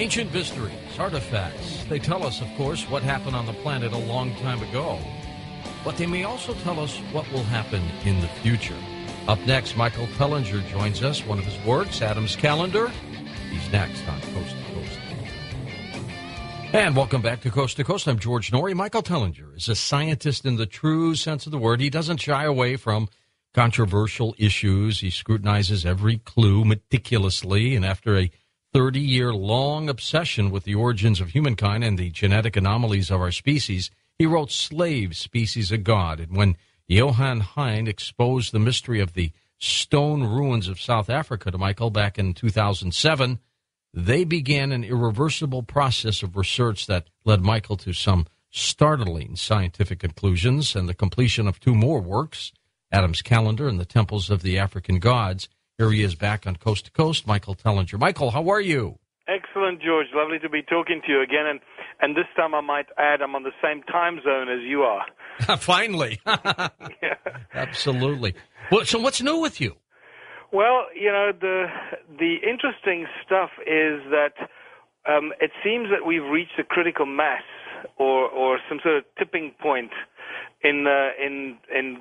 Ancient mysteries, artifacts. They tell us, of course, what happened on the planet a long time ago. But they may also tell us what will happen in the future. Up next, Michel Tellinger joins us. One of his works, Adam's Calendar. He's next on Coast to Coast. And welcome back to Coast to Coast. I'm George Norrie. Michel Tellinger is a scientist in the true sense of the word. He doesn't shy away from controversial issues. He scrutinizes every clue meticulously, and after a 30-year-long obsession with the origins of humankind and the genetic anomalies of our species, he wrote Slave, Species of God. And when Johann Hein exposed the mystery of the stone ruins of South Africa to Michel back in 2007, they began an irreversible process of research that led Michel to some startling scientific conclusions and the completion of two more works, Adam's Calendar and the Temples of the African Gods. Here he is back on Coast to Coast, Michel Tellinger. Michel, how are you? Excellent, George. Lovely to be talking to you again. And this time I might add I'm on the same time zone as you are. Finally. Yeah. Absolutely. Well, so what's new with you? Well, the interesting stuff is that it seems that we've reached a critical mass or some sort of tipping point in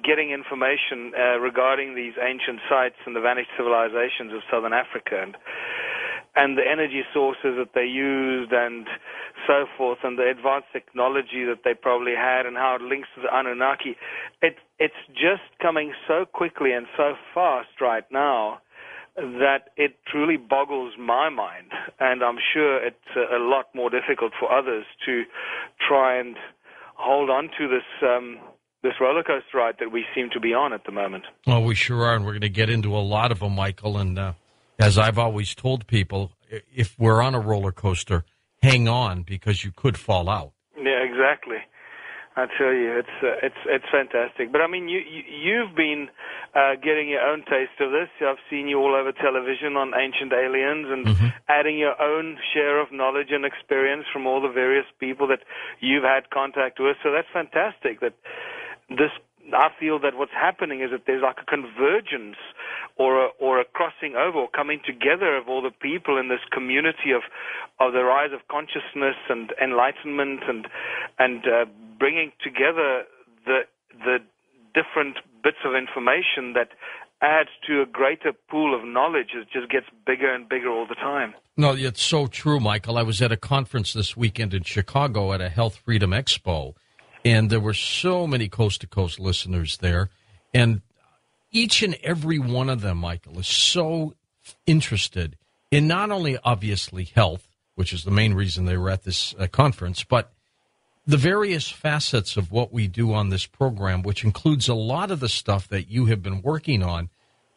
getting information regarding these ancient sites and the vanished civilizations of southern Africa and the energy sources that they used and so forth, and the advanced technology that they probably had and how it links to the Annunaki. It's just coming so quickly and so fast right now that it truly boggles my mind, and I'm sure it's a lot more difficult for others to try and hold on to this roller coaster ride that we seem to be on at the moment. Well, we sure are, and we're going to get into a lot of them, Michel. And as I've always told people, if we're on a roller coaster, hang on because you could fall out. Yeah, exactly. I tell you, it's fantastic. But I mean, you've been getting your own taste of this. I've seen you all over television on Ancient Aliens and adding your own share of knowledge and experience from all the various people that you've had contact with. So that's fantastic. I feel that what's happening is that there's like a convergence or a crossing over or coming together of all the people in this community of the rise of consciousness and enlightenment and bringing together the different bits of information that adds to a greater pool of knowledge. It just gets bigger and bigger all the time. No, it's so true, Michel. I was at a conference this weekend in Chicago at a Health Freedom Expo, and there were so many coast-to-coast listeners there. And each and every one of them, Michel, is so interested in not only, obviously, health, which is the main reason they were at this conference, but the various facets of what we do on this program, which includes a lot of the stuff that you have been working on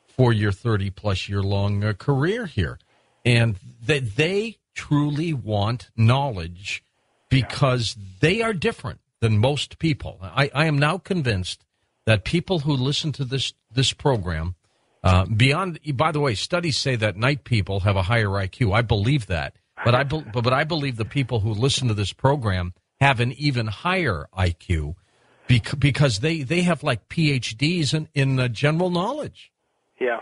for your 30-plus-year-long career here. And that they truly want knowledge because they are different than most people. I am now convinced that people who listen to this program, by the way, studies say that night people have a higher IQ. I believe that. But I believe the people who listen to this program have an even higher IQ because they have like PhDs in general knowledge. Yeah,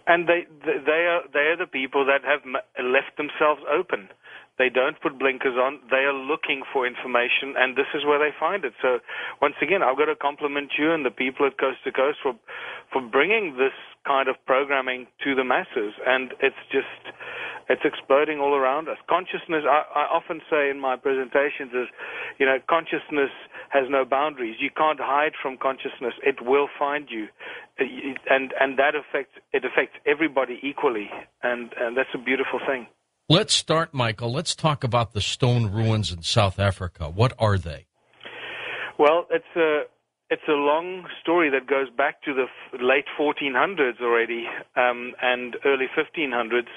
and they are the people that have left themselves open. They don't put blinkers on. They are looking for information, and this is where they find it. So once again, I've got to compliment you and the people at Coast to Coast for bringing this kind of programming to the masses, and it's exploding all around us. Consciousness, I often say in my presentations is, consciousness has no boundaries. You can't hide from consciousness. It will find you. And that affects everybody equally. And that's a beautiful thing. Let's start, Michel. Let's talk about the stone ruins in South Africa. What are they? Well, it's a long story that goes back to the late 1400s already, and early 1500s,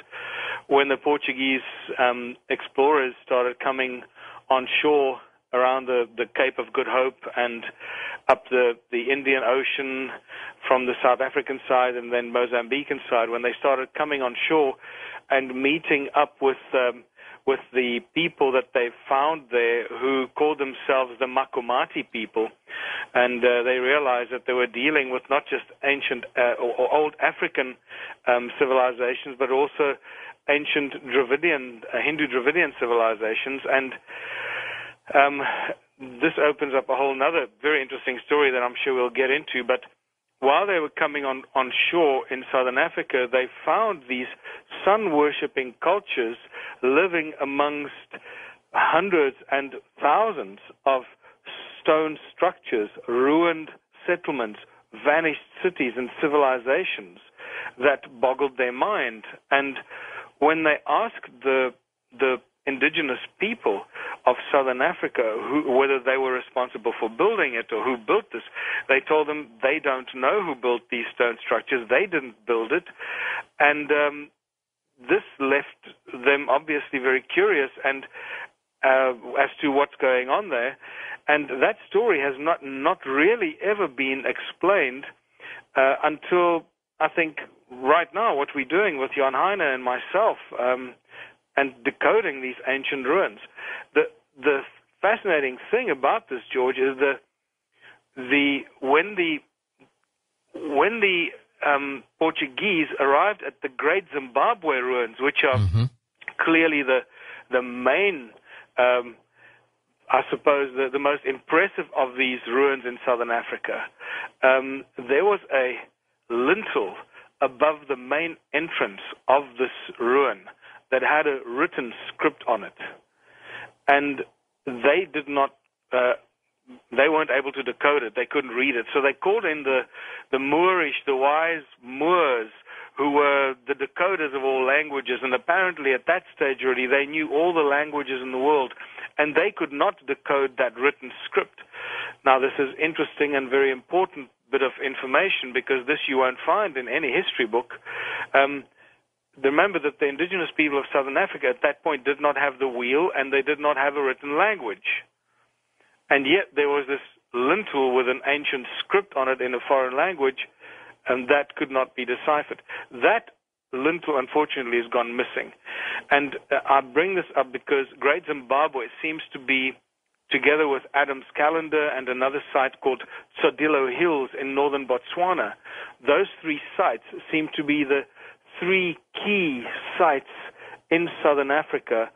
when the Portuguese explorers started coming on shore around the Cape of Good Hope and up the Indian Ocean from the South African side and then Mozambican side. When they started coming on shore and meeting up with the people that they found there, who called themselves the Makumati people, and they realized that they were dealing with not just ancient or old African civilizations, but also ancient Hindu Dravidian civilizations, and this opens up a whole other very interesting story that I'm sure we'll get into. But while they were coming on shore in southern Africa, they found these sun-worshipping cultures living amongst hundreds and thousands of stone structures, ruined settlements, vanished cities and civilizations that boggled their mind. And when they asked the indigenous people of southern Africa whether they were responsible for building it or who built this, they told them they don't know who built these stone structures. They didn't build it. And this left them obviously very curious and as to what's going on there. And that story has not really ever been explained until, I think, right now, what we're doing with Jan Heine and myself, and decoding these ancient ruins. The fascinating thing about this, George, is when the Portuguese arrived at the Great Zimbabwe ruins, which are clearly the main, I suppose, the most impressive of these ruins in southern Africa, there was a lintel above the main entrance of this ruin that had a written script on it. And they did not, they weren't able to decode it. They couldn't read it. So they called in the Moorish, the wise Moors, who were the decoders of all languages. And apparently at that stage already, they knew all the languages in the world. And they could not decode that written script. Now, this is interesting and very important bit of information, because this you won't find in any history book. Remember that the indigenous people of southern Africa at that point did not have the wheel, and they did not have a written language. And yet there was this lintel with an ancient script on it in a foreign language, and that could not be deciphered. That lintel, unfortunately, has gone missing. And I bring this up because Great Zimbabwe seems to be, together with Adam's Calendar and another site called Tsodilo Hills in northern Botswana, those three sites seem to be the three key sites in southern Africa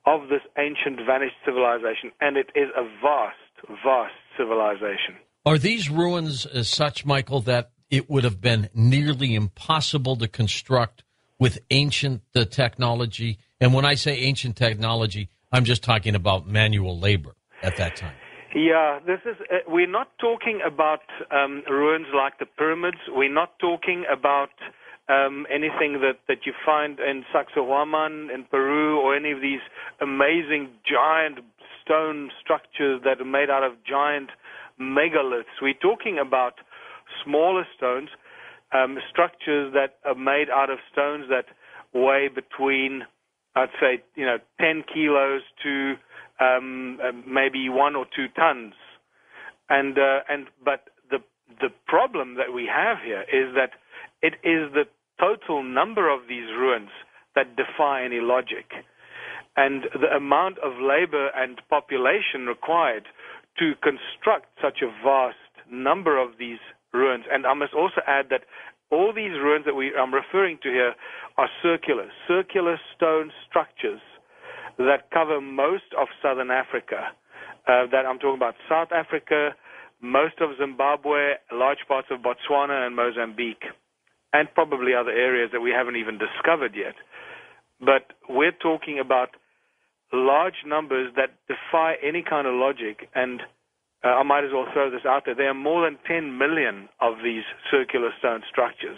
of this ancient vanished civilization, and it is a vast, vast civilization. Are these ruins as such, Michael, that it would have been nearly impossible to construct with ancient technology? And when I say ancient technology, I'm just talking about manual labor at that time. Yeah, this is. We're not talking about ruins like the pyramids. We're not talking about anything that you find in Sacsayhuaman in Peru, or any of these amazing giant stone structures that are made out of giant megaliths. We're talking about smaller stones, structures that are made out of stones that weigh between, I'd say, 10 kilos to maybe 1 or 2 tons. But the problem that we have here is that it is the total number of these ruins that defy any logic, and the amount of labor and population required to construct such a vast number of these ruins. And I must also add that all these ruins that I'm referring to here are circular stone structures that cover most of southern Africa. That I'm talking about South Africa, most of Zimbabwe, large parts of Botswana and Mozambique, and probably other areas that we haven't even discovered yet. But we're talking about large numbers that defy any kind of logic, and I might as well throw this out there. There are more than 10 million of these circular stone structures.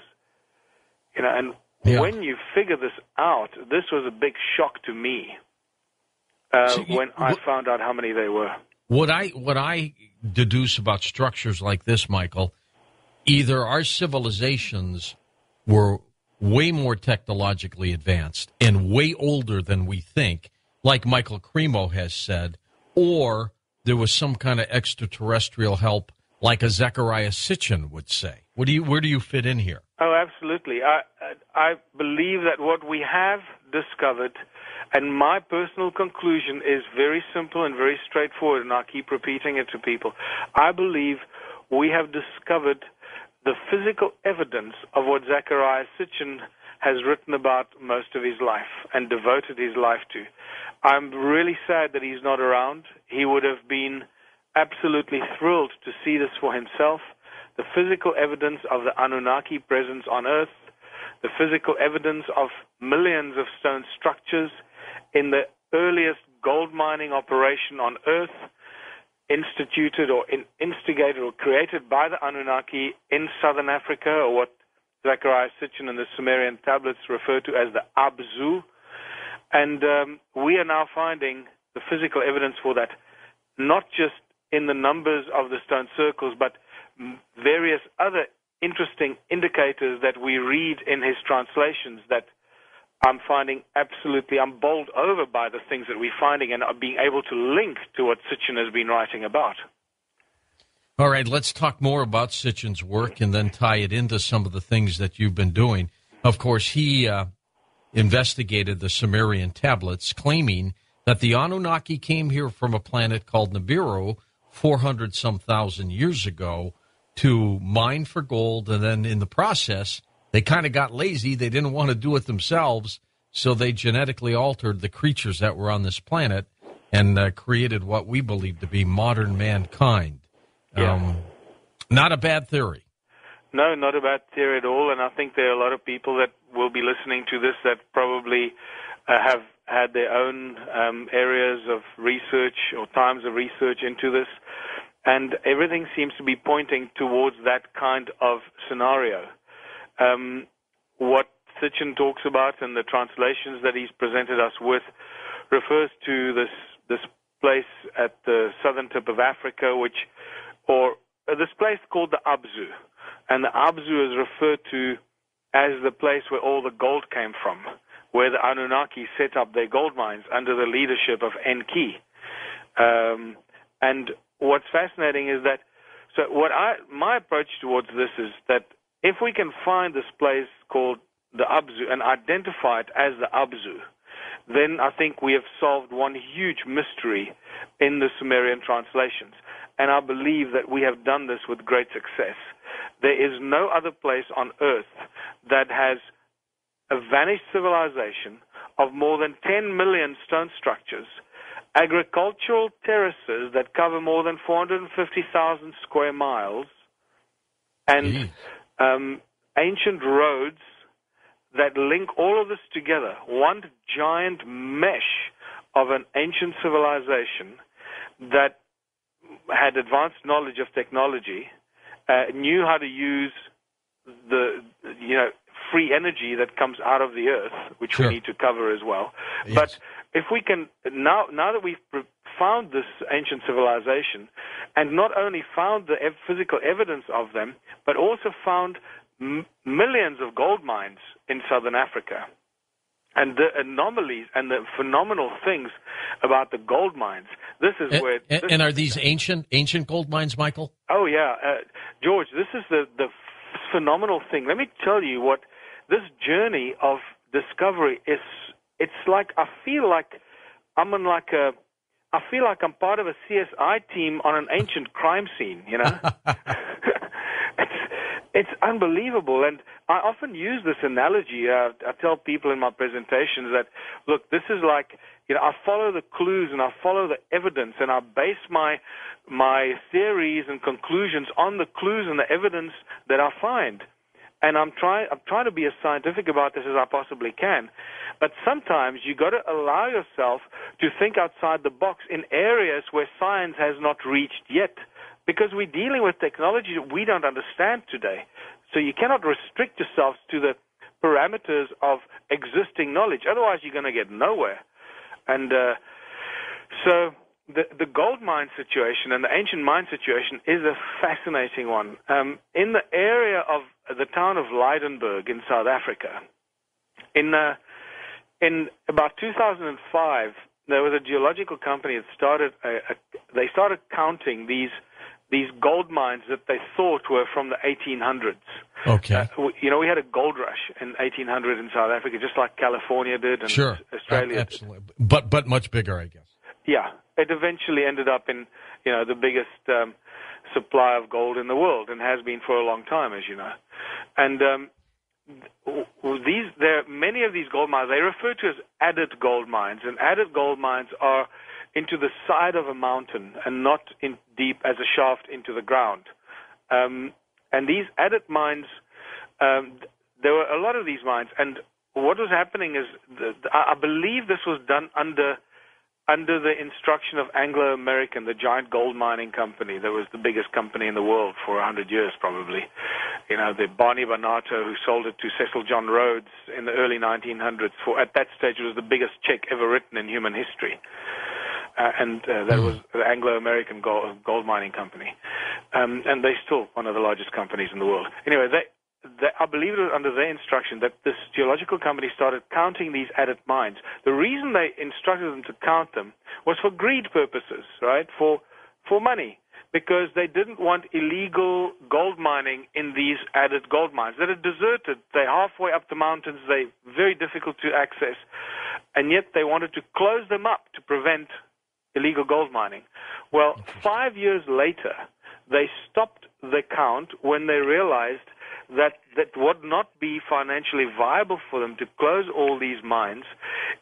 When you figure this out, this was a big shock to me when I found out how many they were. What I deduce about structures like this, Michael, either our civilizations were way more technologically advanced and way older than we think, like Michael Cremo has said, or there was some kind of extraterrestrial help, like a Zecharia Sitchin would say. Where do you fit in here? Oh, absolutely. I believe that what we have discovered, and my personal conclusion is very simple and very straightforward, and I keep repeating it to people. I believe we have discovered the physical evidence of what Zecharia Sitchin has written about most of his life and devoted his life to. I'm really sad that he's not around. He would have been absolutely thrilled to see this for himself. The physical evidence of the Annunaki presence on Earth, the physical evidence of millions of stone structures in the earliest gold mining operation on Earth, instituted or instigated or created by the Annunaki in southern Africa, or what Zecharia Sitchin and the Sumerian tablets refer to as the Abzu. And we are now finding the physical evidence for that, not just in the numbers of the stone circles, but various other interesting indicators that we read in his translations that I'm finding I'm bowled over by the things that we're finding and are being able to link to what Sitchin has been writing about. All right, let's talk more about Sitchin's work and then tie it into some of the things that you've been doing. Of course, he investigated the Sumerian tablets, claiming that the Anunnaki came here from a planet called Nibiru 400-some thousand years ago to mine for gold, and then in the process, they kind of got lazy. They didn't want to do it themselves, so they genetically altered the creatures that were on this planet and created what we believe to be modern mankind. Yeah. Not a bad theory. No, not a bad theory at all, and I think there are a lot of people that will be listening to this that probably have had their own areas of research or times of research into this, and everything seems to be pointing towards that kind of scenario. What Sitchin talks about and the translations that he's presented us with refers to this place at the southern tip of Africa, this place called the Abzu. And the Abzu is referred to as the place where all the gold came from, where the Anunnaki set up their gold mines under the leadership of Enki. And what's fascinating is that, my approach towards this is that if we can find this place called the Abzu and identify it as the Abzu, then I think we have solved one huge mystery in the Sumerian translations. And I believe that we have done this with great success. There is no other place on Earth that has a vanished civilization of more than 10 million stone structures, agricultural terraces that cover more than 450,000 square miles, and ancient roads that link all of this together, one giant mesh of an ancient civilization that had advanced knowledge of technology, knew how to use the free energy that comes out of the earth, which we need to cover as well. Yes. But if we can, now that we've found this ancient civilization, and not only found the physical evidence of them, but also found millions of gold mines in southern Africa, and the anomalies and the phenomenal things about the gold mines. This is where. And are these ancient gold mines, Michael? Oh yeah, George. This is the phenomenal thing. Let me tell you what this journey of discovery is. It's like I feel like I'm part of a CSI team on an ancient crime scene. You know. It's unbelievable, and I often use this analogy. I tell people in my presentations that, look, this is like, I follow the clues and I follow the evidence, and I base my theories and conclusions on the clues and the evidence that I find. And I'm trying to be as scientific about this as I possibly can. But sometimes you got to allow yourself to think outside the box in areas where science has not reached yet, because we're dealing with technology that we don't understand today. So you cannot restrict yourselves to the parameters of existing knowledge. Otherwise, you're going to get nowhere. And so the gold mine situation and the ancient mine situation is a fascinating one. In the area of the town of Leidenburg in South Africa, in about 2005, there was a geological company that started counting these gold mines that they thought were from the 1800s. Okay. We had a gold rush in 1800 in South Africa, just like California did and Australia absolutely. But much bigger, I guess. Yeah. It eventually ended up in, the biggest supply of gold in the world, and has been for a long time, as you know. And there are many of these gold mines. They refer to as adit gold mines, and adit gold mines are into the side of a mountain and not in deep as a shaft into the ground. And these adit mines, there were a lot of these mines, and what was happening is, I believe this was done under the instruction of Anglo-American, the giant gold mining company that was the biggest company in the world for 100 years probably. You know, the Barney Barnato, who sold it to Cecil John Rhodes in the early 1900s. At that stage, it was the biggest check ever written in human history. That was the Anglo-American gold mining company. And they're still one of the largest companies in the world. Anyway, I believe it was under their instruction that this geological company started counting these adit mines. The reason they instructed them to count them was for greed purposes, right? For money, because they didn't want illegal gold mining in these adit gold mines that are deserted. They're halfway up the mountains. They're very difficult to access, and yet they wanted to close them up to prevent illegal gold mining. Well, 5 years later, they stopped the count when they realized that would not be financially viable for them to close all these mines,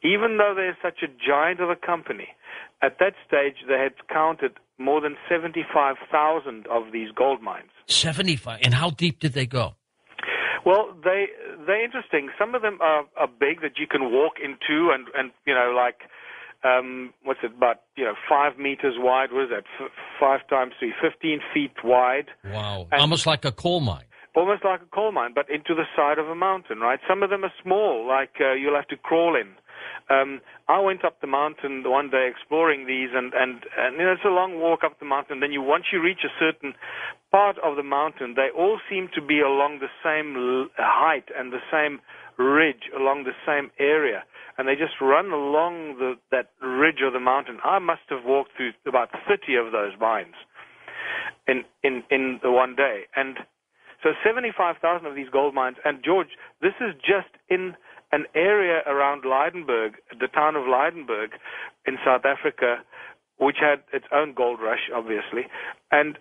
even though they're such a giant of a company. At that stage, they had counted more than 75,000 of these gold mines. 75? And how deep did they go? Well, they're interesting. Some of them are big that you can walk into and you know, like, about 5 meters wide. What is that? 5 times 3, 15 feet wide. Wow. Almost like a coal mine. Almost like a coal mine, but into the side of a mountain, right? Some of them are small, like you'll have to crawl in. I went up the mountain one day exploring these, and it's a long walk up the mountain. Then once you reach a certain part of the mountain, they all seem to be along the same height and the same ridge, along the same area. And they just run along that ridge of the mountain. I must have walked through about 30 of those mines in the one day. And so 75,000 of these gold mines. And, George, this is just in an area around Lydenburg, the town of Lydenburg in South Africa, which had its own gold rush, obviously. And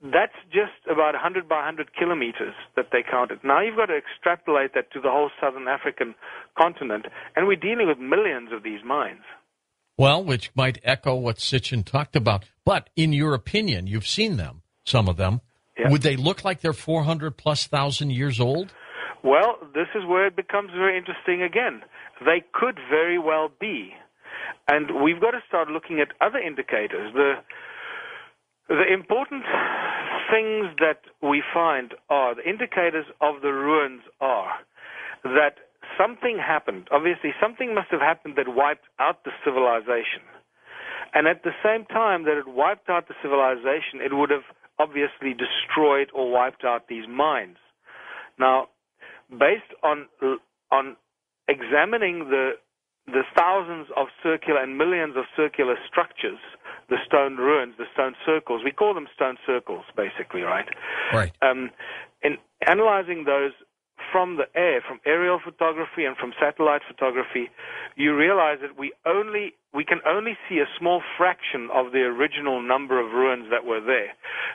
that's just about 100 by 100 kilometers that they counted. Now you've got to extrapolate that to the whole southern African continent, and we're dealing with millions of these mines. Well, which might echo what Sitchin talked about. But in your opinion, you've seen them, some of them. Yeah. Would they look like they're 400,000+ years old? Well, this is where it becomes very interesting again. They could very well be. And we've got to start looking at other indicators. The important things that we find are, the indicators of the ruins are that something happened. Obviously, something must have happened that wiped out the civilization. And at the same time that it wiped out the civilization, it would have obviously destroyed or wiped out these mines. Now, based on examining the thousands of circular and millions of circular structures, the stone ruins, the stone circles, we call them stone circles, basically, right? Right. In analyzing those from the air, from aerial photography and from satellite photography, you realize that we can only see a small fraction of the original number of ruins that were there.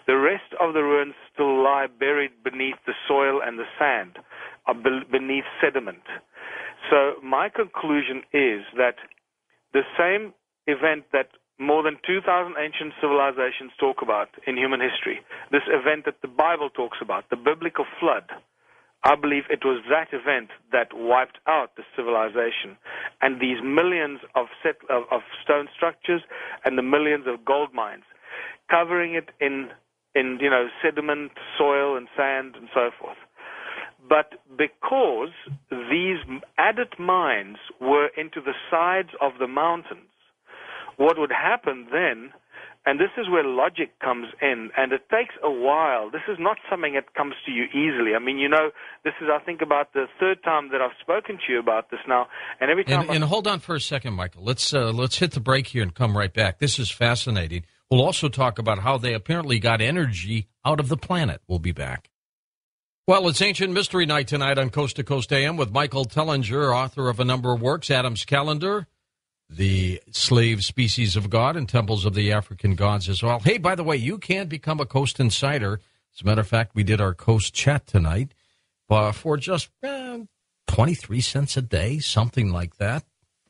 The rest of the ruins still lie buried beneath the soil and the sand, beneath sediment. So my conclusion is that the same event that more than 2,000 ancient civilizations talk about in human history, this event that the Bible talks about, the biblical flood, I believe it was that event that wiped out the civilization, and these millions of stone structures and the millions of gold mines, covering it in sediment, soil, and sand, and so forth. But because these adit mines were into the sides of the mountains, what would happen then, and this is where logic comes in, and it takes a while. This is not something that comes to you easily. I mean, this is, I think, about the third time that I've spoken to you about this now, and every time... And hold on for a second, Michael. Let's hit the break here and come right back. This is fascinating. We'll also talk about how they apparently got energy out of the planet. We'll be back. Well, it's Ancient Mystery Night tonight on Coast to Coast AM with Michel Tellinger, author of a number of works, Adam's Calendar, The Slave Species of God, and Temples of the African Gods as well. Hey, by the way, you can become a Coast Insider. As a matter of fact, we did our Coast chat tonight. for just 23 cents a day, something like that.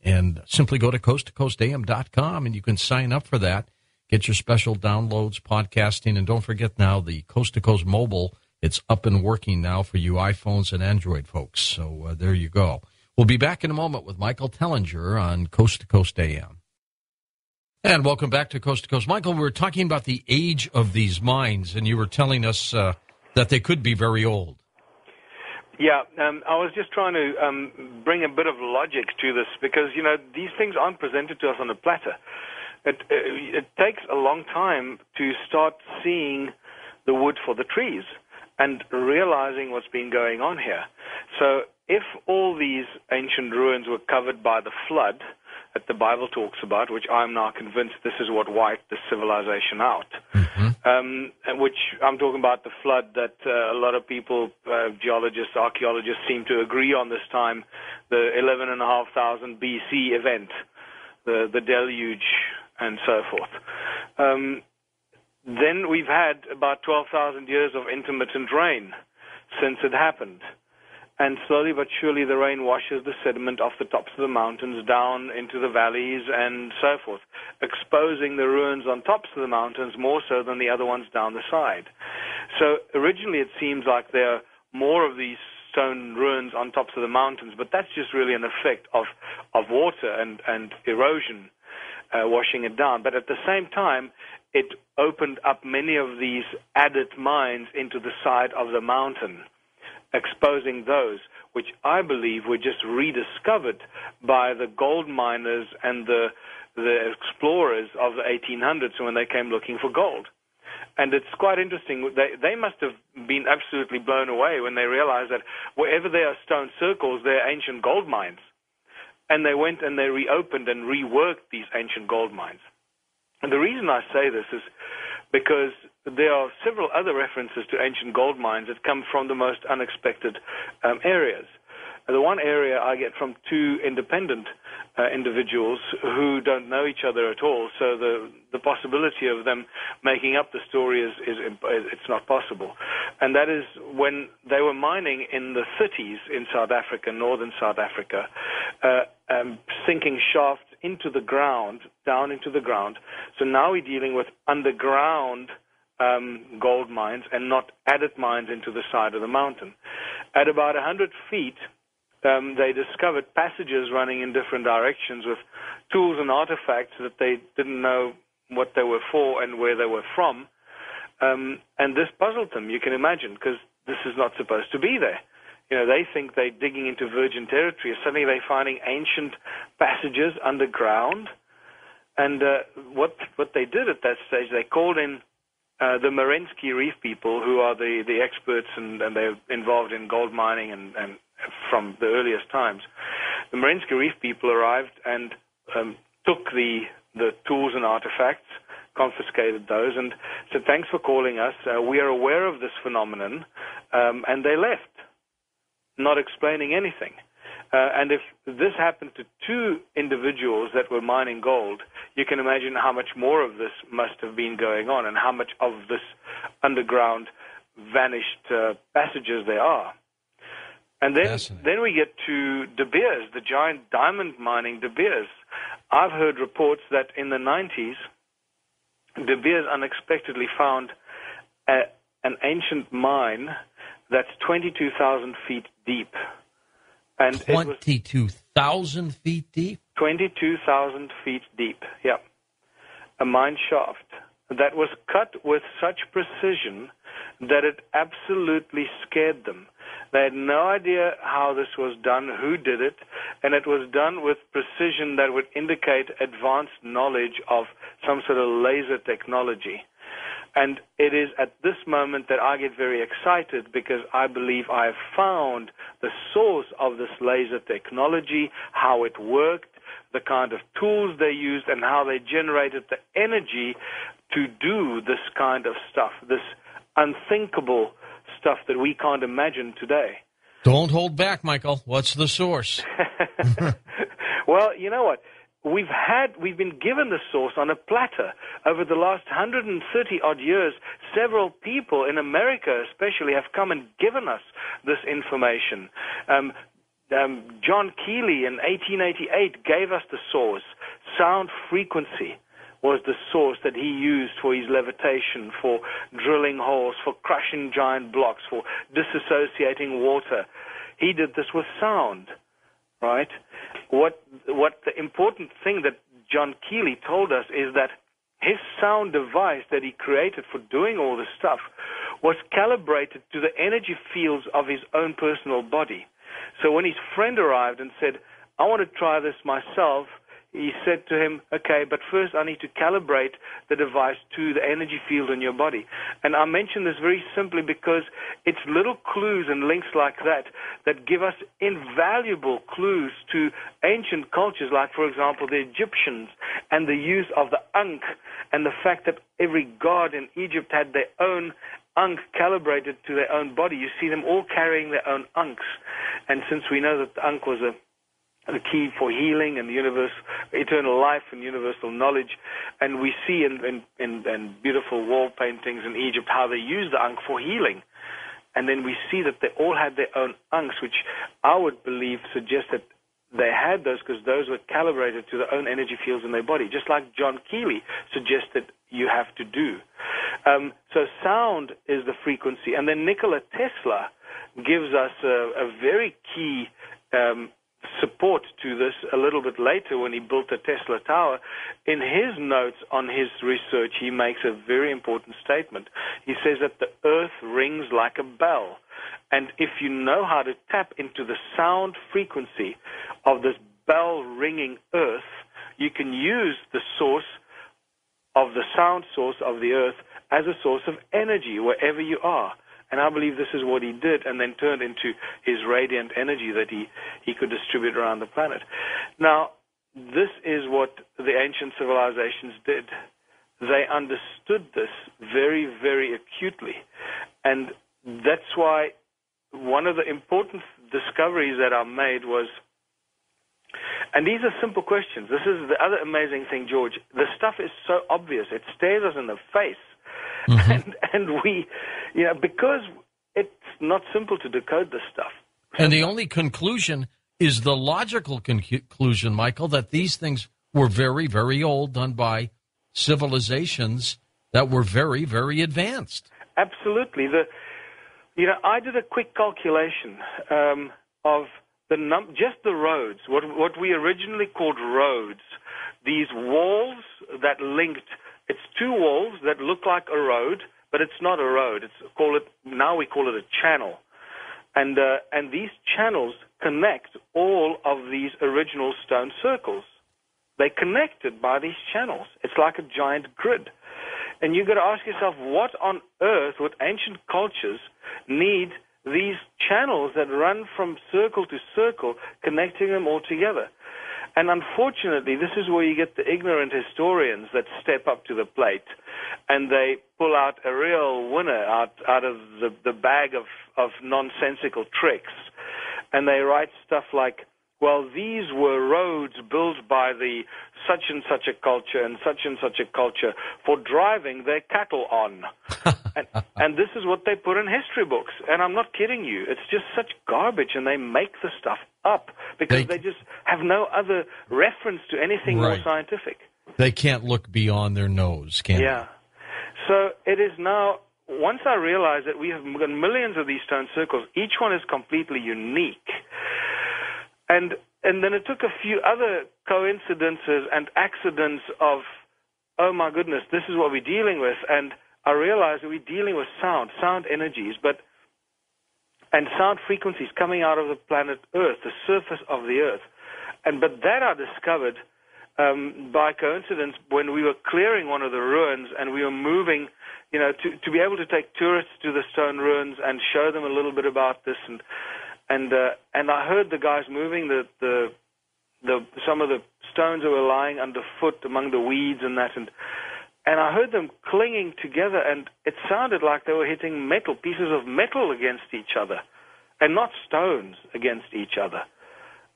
And simply go to coasttocoastam.com and you can sign up for that. Get your special downloads, podcasting, and don't forget now the Coast to Coast mobile. It's up and working now for you iPhones and Android folks. So there you go. We'll be back in a moment with Michel Tellinger on Coast to Coast AM. And welcome back to Coast to Coast. Michael, we were talking about the age of these mines, and you were telling us that they could be very old. Yeah, I was just trying to bring a bit of logic to this because, these things aren't presented to us on a platter. It takes a long time to start seeing the wood for the trees and realizing what's been going on here. So if all these ancient ruins were covered by the flood that the Bible talks about, which I'm now convinced this is what wiped the civilization out, which I'm talking about the flood that a lot of people, geologists, archaeologists, seem to agree on this time, the 11,500 BC event, the deluge, and so forth. Then we've had about 12,000 years of intermittent rain since it happened. And slowly but surely the rain washes the sediment off the tops of the mountains down into the valleys and so forth, exposing the ruins on tops of the mountains more so than the other ones down the side. So originally it seems like there are more of these stone ruins on tops of the mountains, but that's just really an effect of water and erosion washing it down. But at the same time, it opened up many of these added mines into the side of the mountain, exposing those, which I believe were just rediscovered by the gold miners and the explorers of the 1800s when they came looking for gold. And it's quite interesting. They must have been absolutely blown away when they realized that wherever there are stone circles, there are ancient gold mines. And they went and they reopened and reworked these ancient gold mines. And the reason I say this is because there are several other references to ancient gold mines that come from the most unexpected areas. The one area I get from two independent individuals who don't know each other at all, so the possibility of them making up the story is it's not possible. And that is when they were mining in the cities in South Africa, northern South Africa, sinking shafts into the ground, down into the ground. So now we're dealing with underground gold mines and not added mines into the side of the mountain. At about 100 feet, they discovered passages running in different directions with tools and artifacts that they didn't know what they were for and where they were from. And this puzzled them, you can imagine, because this is not supposed to be there. They think they're digging into virgin territory. Suddenly they're finding ancient passages underground. And what they did at that stage, they called in the Merensky Reef people, who are the experts and they're involved in gold mining and from the earliest times. The Merensky Reef people arrived and took the tools and artifacts, confiscated those, and said, thanks for calling us. We are aware of this phenomenon. And they left, not explaining anything. And if this happened to two individuals that were mining gold, you can imagine how much more of this must have been going on and how much of this underground vanished passages there are. And then we get to De Beers, the giant diamond mining De Beers. I've heard reports that in the 90s, De Beers unexpectedly found an ancient mine that's 22,000 feet deep. And 22,000 feet deep? 22,000 feet deep, yeah. A mine shaft that was cut with such precision that it absolutely scared them. They had no idea how this was done, who did it, and it was done with precision that would indicate advanced knowledge of some sort of laser technology. And it is at this moment that I get very excited because I believe I have found the source of this laser technology, how it worked, the kind of tools they used, and how they generated the energy to do this kind of stuff, this unthinkable stuff that we can't imagine today. Don't hold back, Michael. What's the source? Well, you know what? we've been given the source on a platter. Over the last 130-odd years, several people in America especially have come and given us this information. John Keely in 1888 gave us the source. Sound frequency was the source that he used for his levitation, for drilling holes, for crushing giant blocks, for disassociating water. He did this with sound, right? What the important thing that John Keely told us is that his sound device that he created for doing all this stuff was calibrated to the energy fields of his own personal body. So when his friend arrived and said, I want to try this myself, he said to him, okay, but first I need to calibrate the device to the energy field in your body. And I mention this very simply because it's little clues and links like that that give us invaluable clues to ancient cultures, like, for example, the Egyptians and the use of the ankh and the fact that every god in Egypt had their own ankh calibrated to their own body. You see them all carrying their own ankhs. And since we know that the ankh was the key for healing and eternal life and universal knowledge. And we see in beautiful wall paintings in Egypt how they use the ankh for healing. And then we see that they all had their own ankhs, which I would believe suggests that they had those because those were calibrated to their own energy fields in their body, just like John Keely suggested you have to do. So sound is the frequency. And then Nikola Tesla gives us a very key support to this a little bit later when he built the Tesla Tower. In his notes on his research, he makes a very important statement. He says that the earth rings like a bell. And if you know how to tap into the sound frequency of this bell-ringing earth, you can use the source of the sound source of the earth as a source of energy wherever you are. And I believe this is what he did and then turned into his radiant energy that he could distribute around the planet. Now, this is what the ancient civilizations did. They understood this very, very acutely. And that's why one of the important discoveries that are made was, and these are simple questions. This is the other amazing thing, George. The stuff is so obvious. It stares us in the face. Mm-hmm. And we, because it's not simple to decode this stuff. And the only conclusion is the logical conclusion, Michael, that these things were very, very old, done by civilizations that were very, very advanced. Absolutely. I did a quick calculation of just the roads, what we originally called roads, these walls that linked. It's two walls that look like a road, but it's not a road. Now we call it a channel. And these channels connect all of these original stone circles. They're connected by these channels. It's like a giant grid. And you've got to ask yourself, what on earth would ancient cultures need these channels that run from circle to circle, connecting them all together? And unfortunately, this is where you get the ignorant historians that step up to the plate and they pull out a real winner out of the bag of nonsensical tricks. And they write stuff like, well, these were roads built by the such and such a culture and such a culture for driving their cattle on. and this is what they put in history books. And I'm not kidding you. It's just such garbage, and they make the stuff up because they just have no other reference to anything more scientific. They can't look beyond their nose, can they? Yeah. So it is now, once I realized that we have got millions of these stone circles, each one is completely unique. And then it took a few other coincidences and accidents of, oh my goodness, this is what we're dealing with. And I realized that we're dealing with sound energies, and sound frequencies coming out of the planet Earth, the surface of the Earth. But that I discovered by coincidence when we were clearing one of the ruins and we were moving, to be able to take tourists to the stone ruins and show them a little bit about this. And I heard the guys moving some of the stones that were lying underfoot among the weeds and that, and I heard them clinging together, and it sounded like they were hitting pieces of metal against each other, and not stones against each other.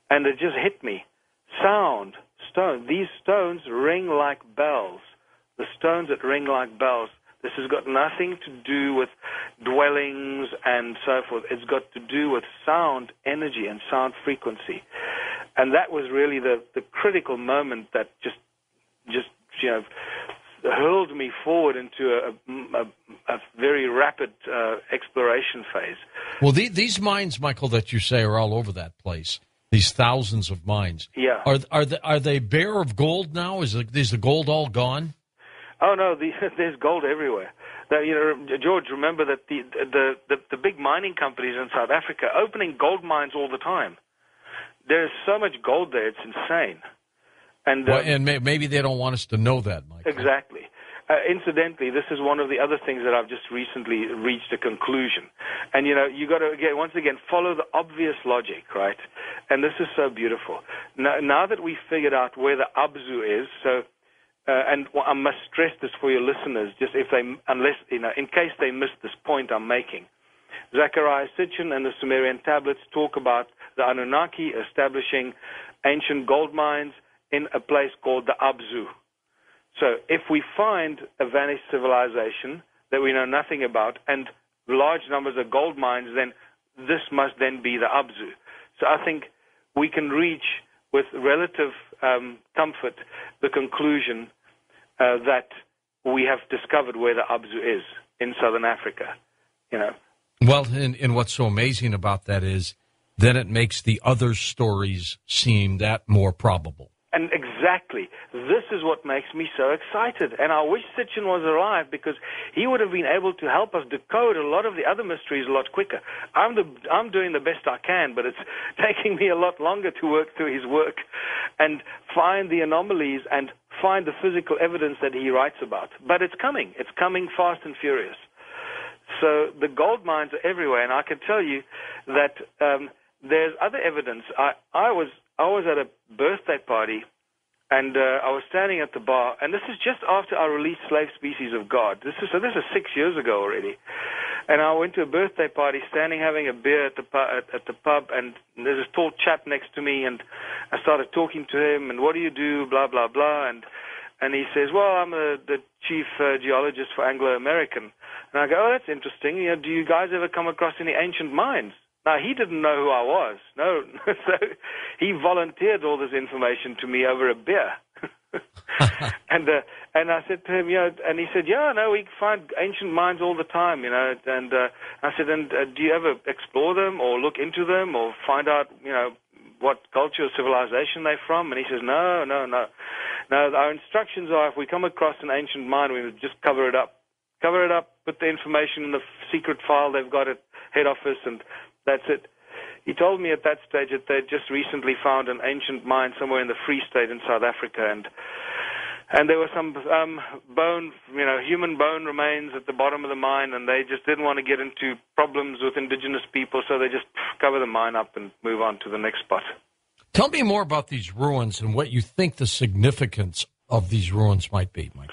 And it just hit me. Sound, stone. These stones ring like bells. The stones that ring like bells. This has got nothing to do with dwellings and so forth. It's got to do with sound energy and sound frequency. And that was really the critical moment that just hurled me forward into a very rapid exploration phase. Well, these mines, Michael, that you say are all over that place, these thousands of mines, yeah. Are they bare of gold now? Is the gold all gone? Oh no, there's gold everywhere. George, remember that the big mining companies in South Africa are opening gold mines all the time. There's so much gold there, it's insane. And maybe they don't want us to know that, Michael. Exactly. Incidentally, this is one of the other things that I've just recently reached a conclusion. And, you got to, once again, follow the obvious logic, right? And this is so beautiful. Now that we've figured out where the Abzu is, and I must stress this for your listeners, just in case they missed this point I'm making. Zecharia Sitchin and the Sumerian tablets talk about the Annunaki establishing ancient gold mines in a place called the Abzu. So if we find a vanished civilization that we know nothing about and large numbers of gold mines, then this must then be the Abzu. So I think we can reach with relative comfort the conclusion that we have discovered where the Abzu is in southern Africa. Well, and what's so amazing about that is then it makes the other stories seem that more probable. And exactly, this is what makes me so excited. And I wish Sitchin was alive because he would have been able to help us decode a lot of the other mysteries a lot quicker. I'm doing the best I can, but it's taking me a lot longer to work through his work and find the anomalies and find the physical evidence that he writes about. But it's coming. It's coming fast and furious. So the gold mines are everywhere, and I can tell you that there's other evidence. I was at a birthday party, and I was standing at the bar, and this is just after I released Slave Species of God. This is 6 years ago already. And I went to a birthday party, standing having a beer at the pub, and there's this tall chap next to me, and I started talking to him, and what do you do, blah, blah, blah, and he says, well, I'm the chief geologist for Anglo-American. And I go, oh, that's interesting. Do you guys ever come across any ancient mines? Now, he didn't know who I was. No. So he volunteered all this information to me over a beer. And I said to him, and he said, yeah, no, we find ancient mines all the time, and I said, and do you ever explore them or look into them or find out, what culture or civilization they're from? And he says, no. Our instructions are if we come across an ancient mine, we would just cover it up, put the information in the secret file they've got at head office, and that's it. He told me at that stage that they'd just recently found an ancient mine somewhere in the Free State in South Africa, and there were some human bone remains at the bottom of the mine, and they just didn't want to get into problems with indigenous people, so they just cover the mine up and move on to the next spot. Tell me more about these ruins and what you think the significance of these ruins might be, Mike.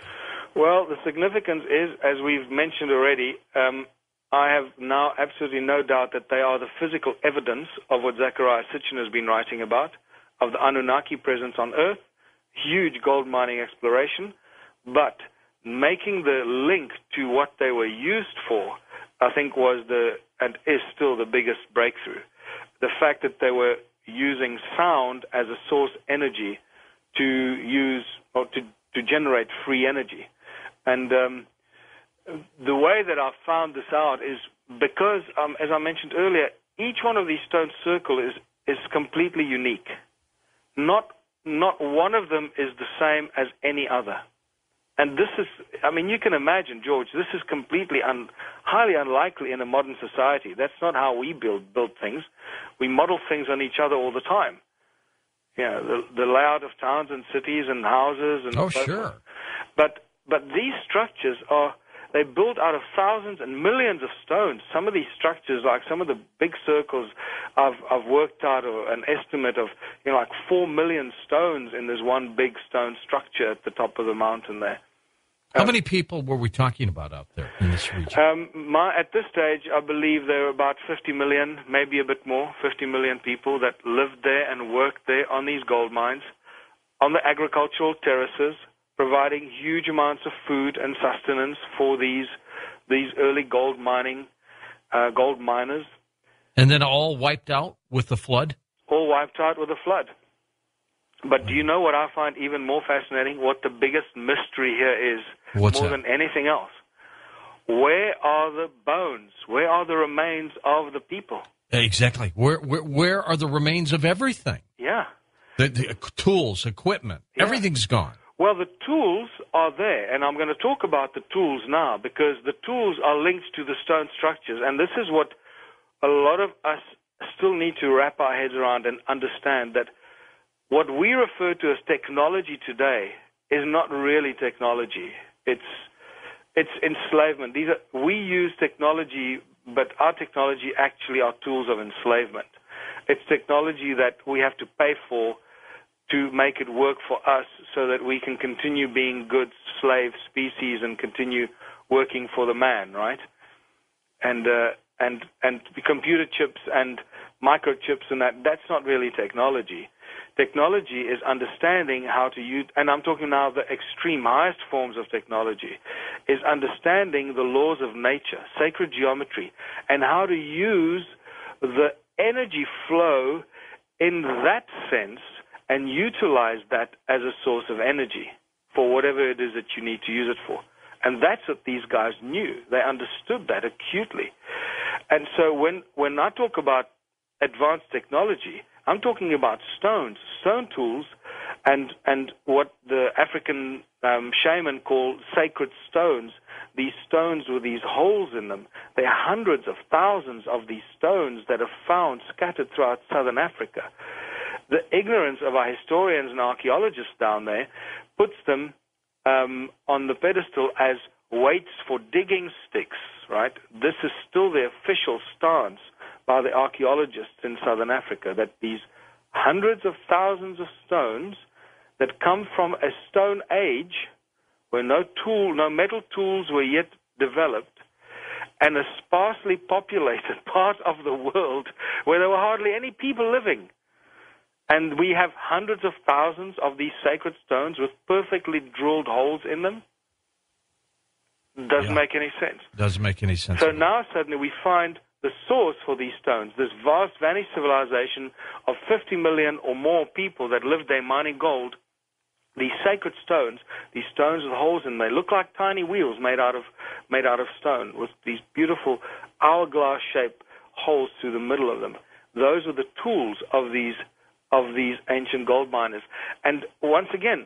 Well, the significance is, as we've mentioned already, I have now absolutely no doubt that they are the physical evidence of what Zecharia Sitchin has been writing about, of the Annunaki presence on Earth, huge gold mining exploration, but making the link to what they were used for, I think was and is still the biggest breakthrough. The fact that they were using sound as a source energy to use or to generate free energy. And the way that I've found this out is because, as I mentioned earlier, each one of these stone circles is completely unique. Not one of them is the same as any other. And this is, you can imagine, George, this is completely highly unlikely in a modern society. That's not how we build things. We model things on each other all the time. The layout of towns and cities and houses and so sure. Forth. But these structures they're built out of thousands and millions of stones. Some of these structures, like some of the big circles, I've worked out an estimate of, like 4 million stones in this one big stone structure at the top of the mountain there. How many people were we talking about out there in this region? At this stage, I believe there are about 50 million, maybe a bit more, 50 million people that lived there and worked there on these gold mines. on the agricultural terraces, providing huge amounts of food and sustenance for these early gold miners. And then all wiped out with the flood? All wiped out with the flood. But do you know what I find even more fascinating? What the biggest mystery here is, What's more that? than anything else. Where are the bones? Where are the remains of the people? Exactly. Where are the remains of everything? Yeah. The tools, equipment, everything's gone. Well, the tools are there, and I'm going to talk about the tools now because the tools are linked to the stone structures, and this is what a lot of us still need to wrap our heads around and understand, that what we refer to as technology today is not really technology. It's enslavement. We use technology, but our technology actually are tools of enslavement. It's technology that we have to pay for to make it work for us so that we can continue being good slave species and continue working for the man, right? And the computer chips and microchips and that's not really technology. Technology is understanding how to use, and I'm talking now the extreme highest forms of technology, is understanding the laws of nature, sacred geometry, and how to use the energy flow in that sense and utilize that as a source of energy for whatever it is that you need to use it for. And that's what these guys knew. They understood that acutely. And so when I talk about advanced technology, I'm talking about stones, stone tools, and what the African shaman call sacred stones. These stones with these holes in them. There are hundreds of thousands of these stones that are found scattered throughout southern Africa. The ignorance of our historians and archaeologists down there puts them on the pedestal as weights for digging sticks, right? This is still the official stance by the archaeologists in southern Africa, that these hundreds of thousands of stones that come from a stone age where no metal tools were yet developed, and a sparsely populated part of the world where there were hardly any people living. And we have hundreds of thousands of these sacred stones with perfectly drilled holes in them. Doesn't make any sense. Doesn't make any sense. So now suddenly we find the source for these stones, this vast vanished civilization of 50 million or more people that lived there mining gold. These sacred stones, these stones with holes in them, they look like tiny wheels made out of stone with these beautiful hourglass-shaped holes through the middle of them. Those were the tools of these ancient gold miners. And once again,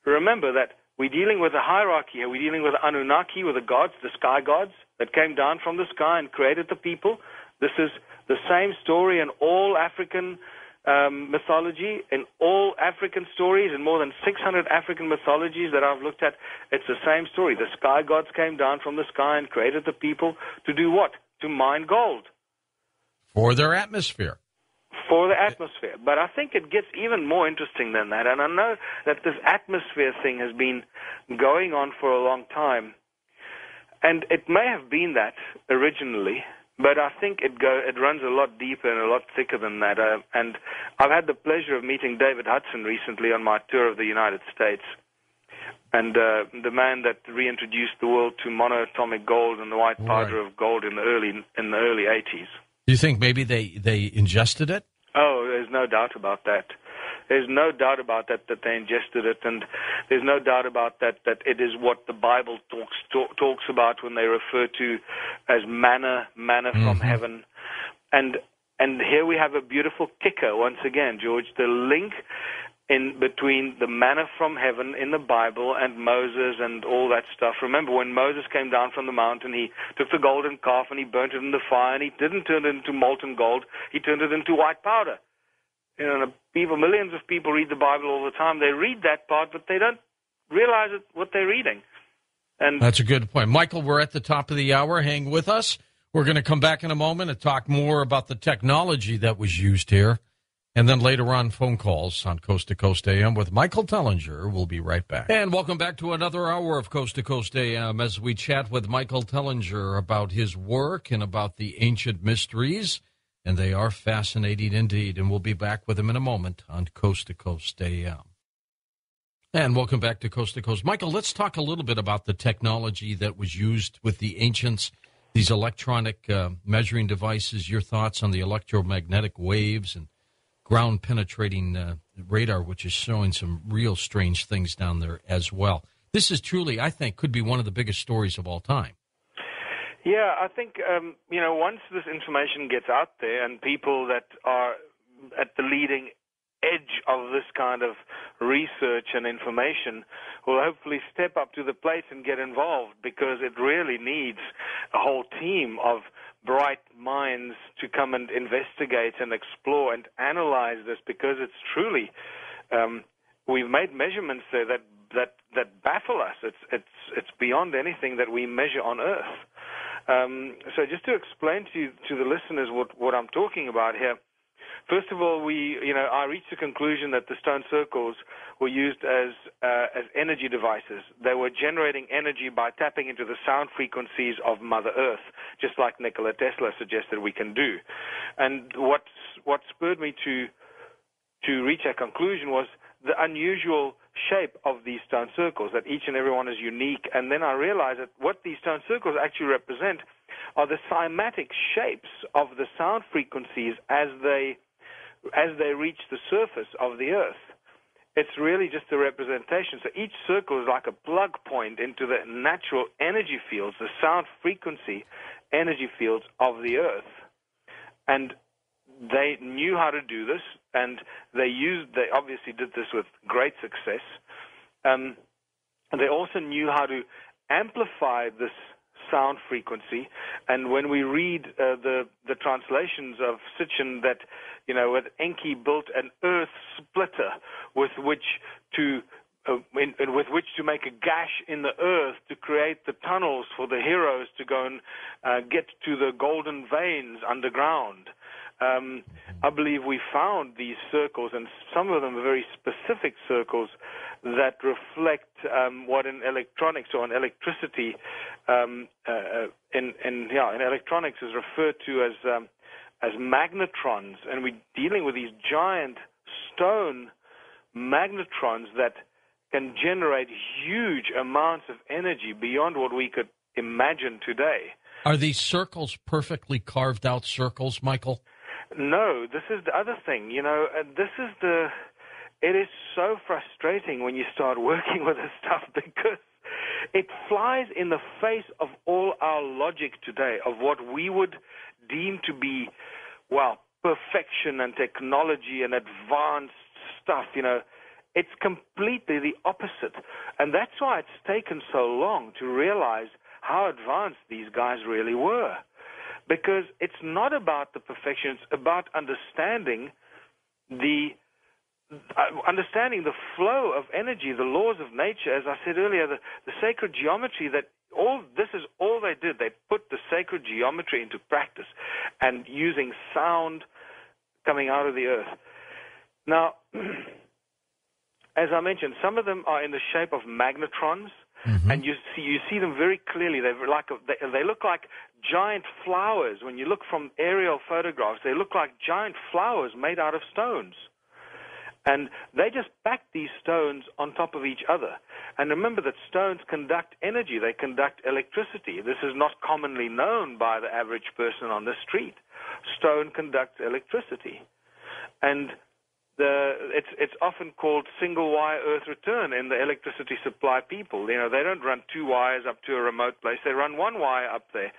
remember that we're dealing with a hierarchy here. We're dealing with Annunaki, with the gods, the sky gods that came down from the sky and created the people. This is the same story in all African mythology, in all African stories, in more than 600 African mythologies that I've looked at. It's the same story. The sky gods came down from the sky and created the people to do what? To mine gold. For their atmosphere. For the atmosphere. But I think it gets even more interesting than that. And I know that this atmosphere thing has been going on for a long time. And it may have been that originally, but I think it runs a lot deeper and a lot thicker than that. And I've had the pleasure of meeting David Hudson recently on my tour of the United States. And the man that reintroduced the world to monoatomic gold and the white powder of gold in the early 80s. You think maybe they ingested it? Oh, there's no doubt about that. There's no doubt about that they ingested it, and there's no doubt about that it is what the Bible talks about when they refer to as manna from heaven. And here we have a beautiful kicker once again, George, the link in between the manna from heaven in the Bible and Moses and all that stuff. Remember, when Moses came down from the mountain, he took the golden calf and he burnt it in the fire, and he didn't turn it into molten gold, he turned it into white powder. You know, millions of people read the Bible all the time. They read that part, but they don't realize what they're reading. And that's a good point. Michael, we're at the top of the hour. Hang with us. We're going to come back in a moment and talk more about the technology that was used here. And then later on, phone calls on Coast to Coast AM with Michel Tellinger. We'll be right back. And welcome back to another hour of Coast to Coast AM as we chat with Michel Tellinger about his work and about the ancient mysteries. And they are fascinating indeed. And we'll be back with him in a moment on Coast to Coast AM. And welcome back to Coast to Coast. Michael, let's talk a little bit about the technology that was used with the ancients, these electronic measuring devices, your thoughts on the electromagnetic waves and ground-penetrating radar, which is showing some real strange things down there as well. This is truly, I think, could be one of the biggest stories of all time. Yeah, I think, once this information gets out there and people that are at the leading edge of this kind of research and information will hopefully step up to the plate and get involved, because it really needs a whole team of bright minds to come and investigate and explore and analyze this, because it's truly we've made measurements there that baffle us. It's beyond anything that we measure on Earth. So just to explain to the listeners what I'm talking about here. First of all, I reached the conclusion that the stone circles were used as energy devices. They were generating energy by tapping into the sound frequencies of Mother Earth, just like Nikola Tesla suggested we can do. And what spurred me to reach that conclusion was the unusual shape of these stone circles, that each and every one is unique. And then I realized that what these stone circles actually represent are the cymatic shapes of the sound frequencies as they reach the surface of the Earth. It's really just a representation. So each circle is like a plug point into the natural energy fields, the sound frequency energy fields of the Earth. And they knew how to do this, and they obviously did this with great success. And they also knew how to amplify this sound frequency. And when we read the translations of Sitchin, that with Enki built an earth splitter with which to make a gash in the earth to create the tunnels for the heroes to go and get to the golden veins underground. I believe we found these circles, and some of them are very specific circles that reflect what in electronics or in electricity, in electronics is referred to as magnetrons, and we're dealing with these giant stone magnetrons that can generate huge amounts of energy beyond what we could imagine today. Are these circles perfectly carved out circles, Michael? No, this is the other thing. It is so frustrating when you start working with this stuff, because it flies in the face of all our logic today of what we would deem to be, perfection and technology and advanced stuff. It's completely the opposite. And that's why it's taken so long to realize how advanced these guys really were. Because it's not about the perfection, it's about understanding the flow of energy, the laws of nature. As I said earlier, the sacred geometry, this is all they did. They put the sacred geometry into practice, and using sound coming out of the earth. Now, as I mentioned, some of them are in the shape of magnetrons. Mm-hmm. And you see them very clearly. They look like giant flowers. When you look from aerial photographs, they look like giant flowers made out of stones. And they just pack these stones on top of each other. And remember that stones conduct energy. They conduct electricity. This is not commonly known by the average person on the street. Stone conducts electricity. And it's often called single-wire earth return in the electricity supply people. They don't run two wires up to a remote place. They run one wire up there,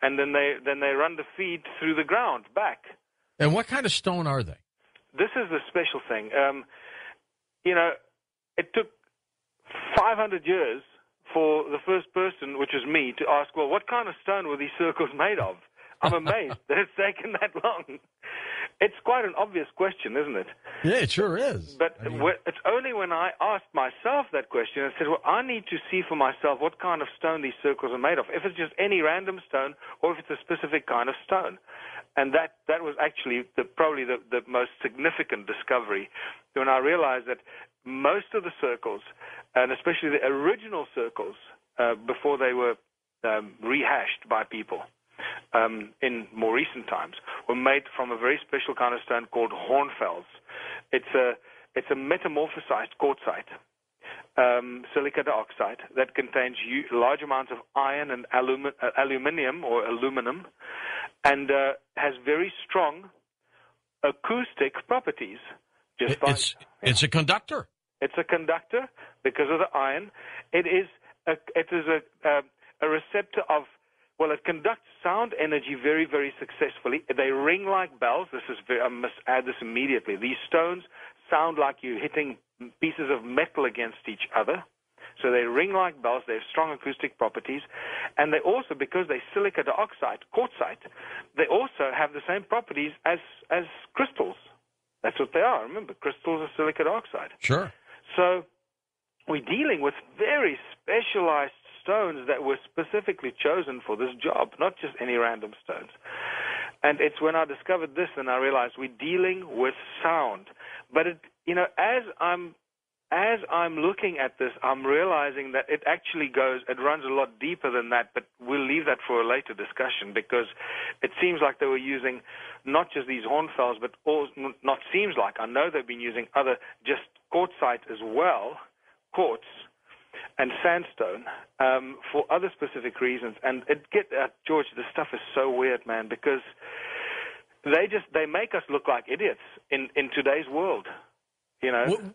and then they run the feed through the ground back. And what kind of stone are they? This is the special thing. It took 500 years for the first person, which was me, to ask, well, what kind of stone were these circles made of? I'm amazed that it's taken that long. It's quite an obvious question, isn't it? Yeah, it sure is. But it's only when I asked myself that question, I said, well, I need to see for myself what kind of stone these circles are made of, if it's just any random stone or if it's a specific kind of stone. And that was actually probably the most significant discovery, when I realized that most of the circles, and especially the original circles, before they were rehashed by people, in more recent times, were made from a very special kind of stone called hornfels. It's a metamorphosized quartzite, silica dioxide that contains large amounts of iron and aluminium or aluminum, and has very strong acoustic properties. It's a conductor. It's a conductor because of the iron. It is a receptor of, well, it conducts sound energy very, very successfully. They ring like bells. I must add this immediately. These stones sound like you're hitting pieces of metal against each other. So they ring like bells. They have strong acoustic properties. And they also, because they're silica dioxide, quartzite, they also have the same properties as crystals. That's what they are. Remember, crystals are silica dioxide. Sure. So we're dealing with very specialized stones that were specifically chosen for this job, not just any random stones. And it's when I discovered this and I realized we're dealing with sound. But as I'm looking at this, I'm realizing that it runs a lot deeper than that, but we'll leave that for a later discussion, because it seems like they were using not just these hornfels, but not seems like, I know they've been using other, just quartzite as well, quartz and sandstone, for other specific reasons. And George, this stuff is so weird, man, because they make us look like idiots in today's world.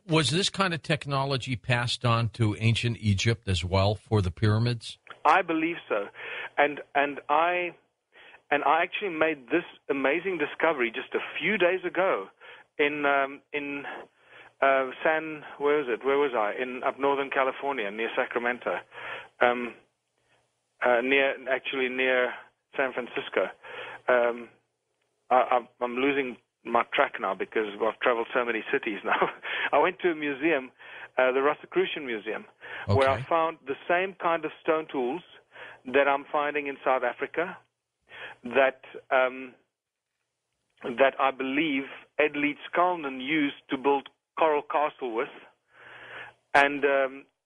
Was this kind of technology passed on to ancient Egypt as well for the pyramids? I believe so, and I actually made this amazing discovery just a few days ago in where was I? Up Northern California, near Sacramento, near San Francisco. I'm losing my track now because I've traveled so many cities now. I went to a museum, the Rosicrucian Museum, where I found the same kind of stone tools that I'm finding in South Africa, that I believe Ed Leeds Kalnin used to build Coral Castle with, and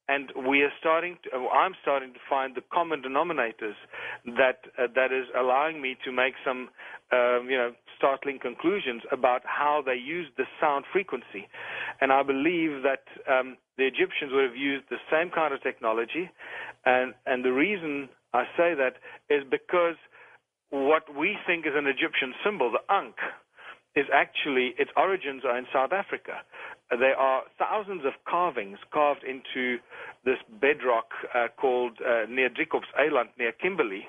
I'm starting to find the common denominators that is allowing me to make some startling conclusions about how they used the sound frequency. And I believe that the Egyptians would have used the same kind of technology, and the reason I say that is because what we think is an Egyptian symbol, the Ankh, is actually, its origins are in South Africa. There are thousands of carvings carved into this bedrock called near Jacob's Eiland, near Kimberley,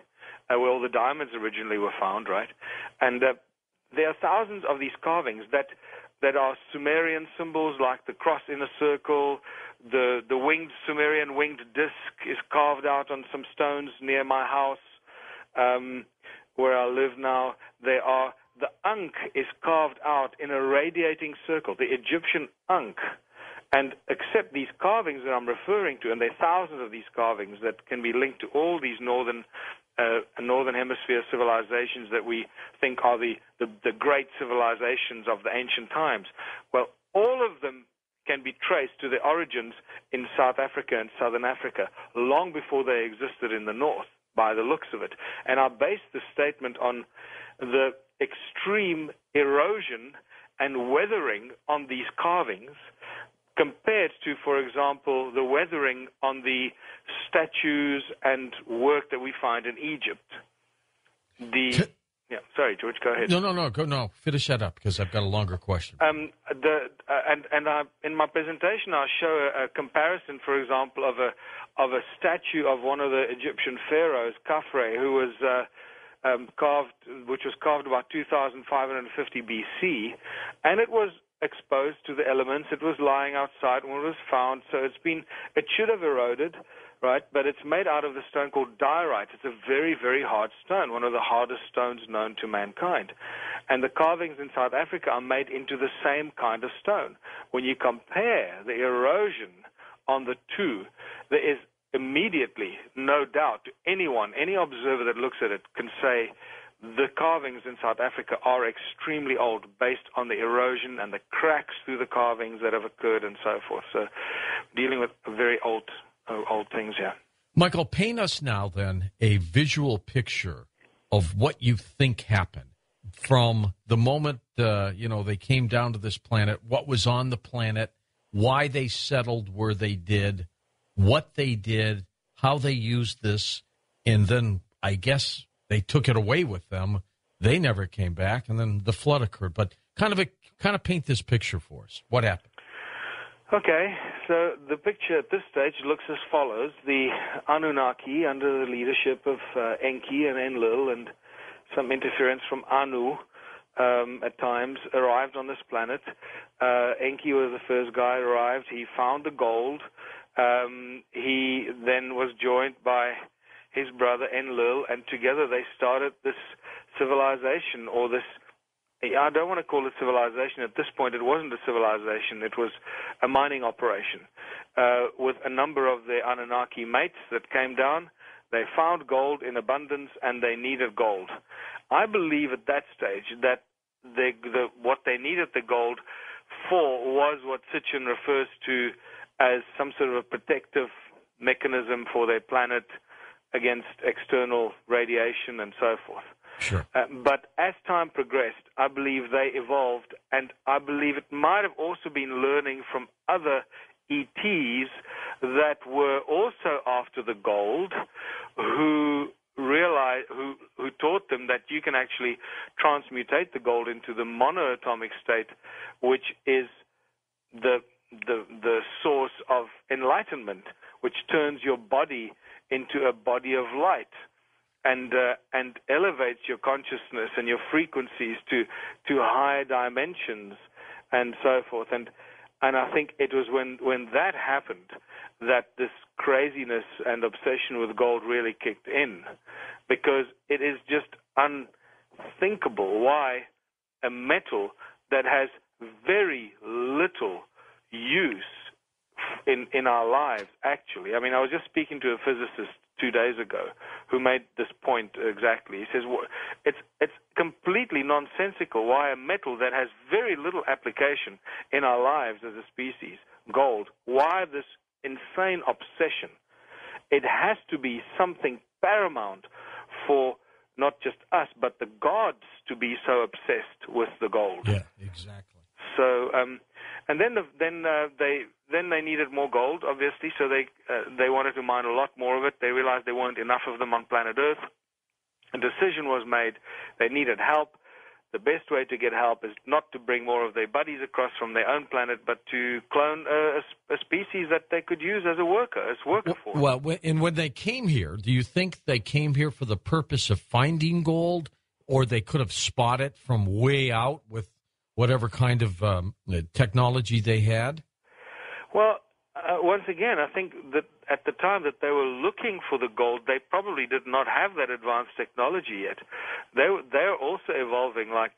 where all the diamonds originally were found, right? And there are thousands of these carvings that are Sumerian symbols, like the cross in a circle. The Sumerian winged disc is carved out on some stones near my house, where I live now. The Ankh is carved out in a radiating circle, the Egyptian Ankh. And except these carvings that I'm referring to, and there are thousands of these carvings that can be linked to all these northern hemisphere civilizations that we think are the great civilizations of the ancient times. Well, all of them can be traced to the origins in South Africa and Southern Africa long before they existed in the north, by the looks of it. And I base this statement on the extreme erosion and weathering on these carvings compared to, for example, the weathering on the statues and work that we find in Egypt. Sorry, George, go ahead. No, finish that up, because I've got a longer question. In my presentation, I'll show a comparison, for example, of a statue of one of the Egyptian pharaohs, Khafre, who was which was carved about 2,550 BC, and it was exposed to the elements. It was lying outside when it was found, so it should have eroded, right? But it's made out of the stone called diorite. It's a very, very hard stone, one of the hardest stones known to mankind. And the carvings in South Africa are made into the same kind of stone. When you compare the erosion on the two, there is immediately no doubt to anyone, any observer that looks at it can say the carvings in South Africa are extremely old based on the erosion and the cracks through the carvings that have occurred and so forth. So dealing with very old things here. Michael, paint us now then a visual picture of what you think happened from the moment they came down to this planet, what was on the planet, why they settled where they did, what they did, how they used this, and then I guess they took it away with them. They never came back, and then the flood occurred. But kind of paint this picture for us. What happened? Okay, so the picture at this stage looks as follows. The Annunaki, under the leadership of Enki and Enlil and some interference from Anu at times, arrived on this planet. Enki was the first guy who arrived. He found the gold. He then was joined by his brother Enlil, and together they started this civilization, or this, I don't want to call it civilization. At this point, it wasn't a civilization. It was a mining operation with a number of their Anunnaki mates that came down. They found gold in abundance, and they needed gold. I believe at that stage that what they needed the gold for was what Sitchin refers to as some sort of a protective mechanism for their planet against external radiation and so forth. Sure. But as time progressed, I believe they evolved, and I believe it might have also been learning from other ETs that were also after the gold, who taught them that you can actually transmutate the gold into the monoatomic state, which is the source of enlightenment, which turns your body into a body of light, and elevates your consciousness and your frequencies to higher dimensions and so forth. And I think it was when that happened that this craziness and obsession with gold really kicked in, because it is just unthinkable why a metal that has very little use in our lives, actually. I mean, I was just speaking to a physicist 2 days ago who made this point exactly. He says, it's completely nonsensical why a metal that has very little application in our lives as a species, gold, why this insane obsession? It has to be something paramount for not just us, but the gods to be so obsessed with the gold. Yeah, exactly. So, and then they needed more gold, obviously. So they wanted to mine a lot more of it. They realized there weren't enough of them on planet Earth. A decision was made. They needed help. The best way to get help is not to bring more of their buddies across from their own planet, but to clone a species that they could use as a worker force. Well, and when they came here, do you think they came here for the purpose of finding gold, or they could have spotted it from way out with whatever kind of technology they had? Well, once again, I think that at the time that they were looking for the gold, they probably did not have that advanced technology yet. They're also evolving like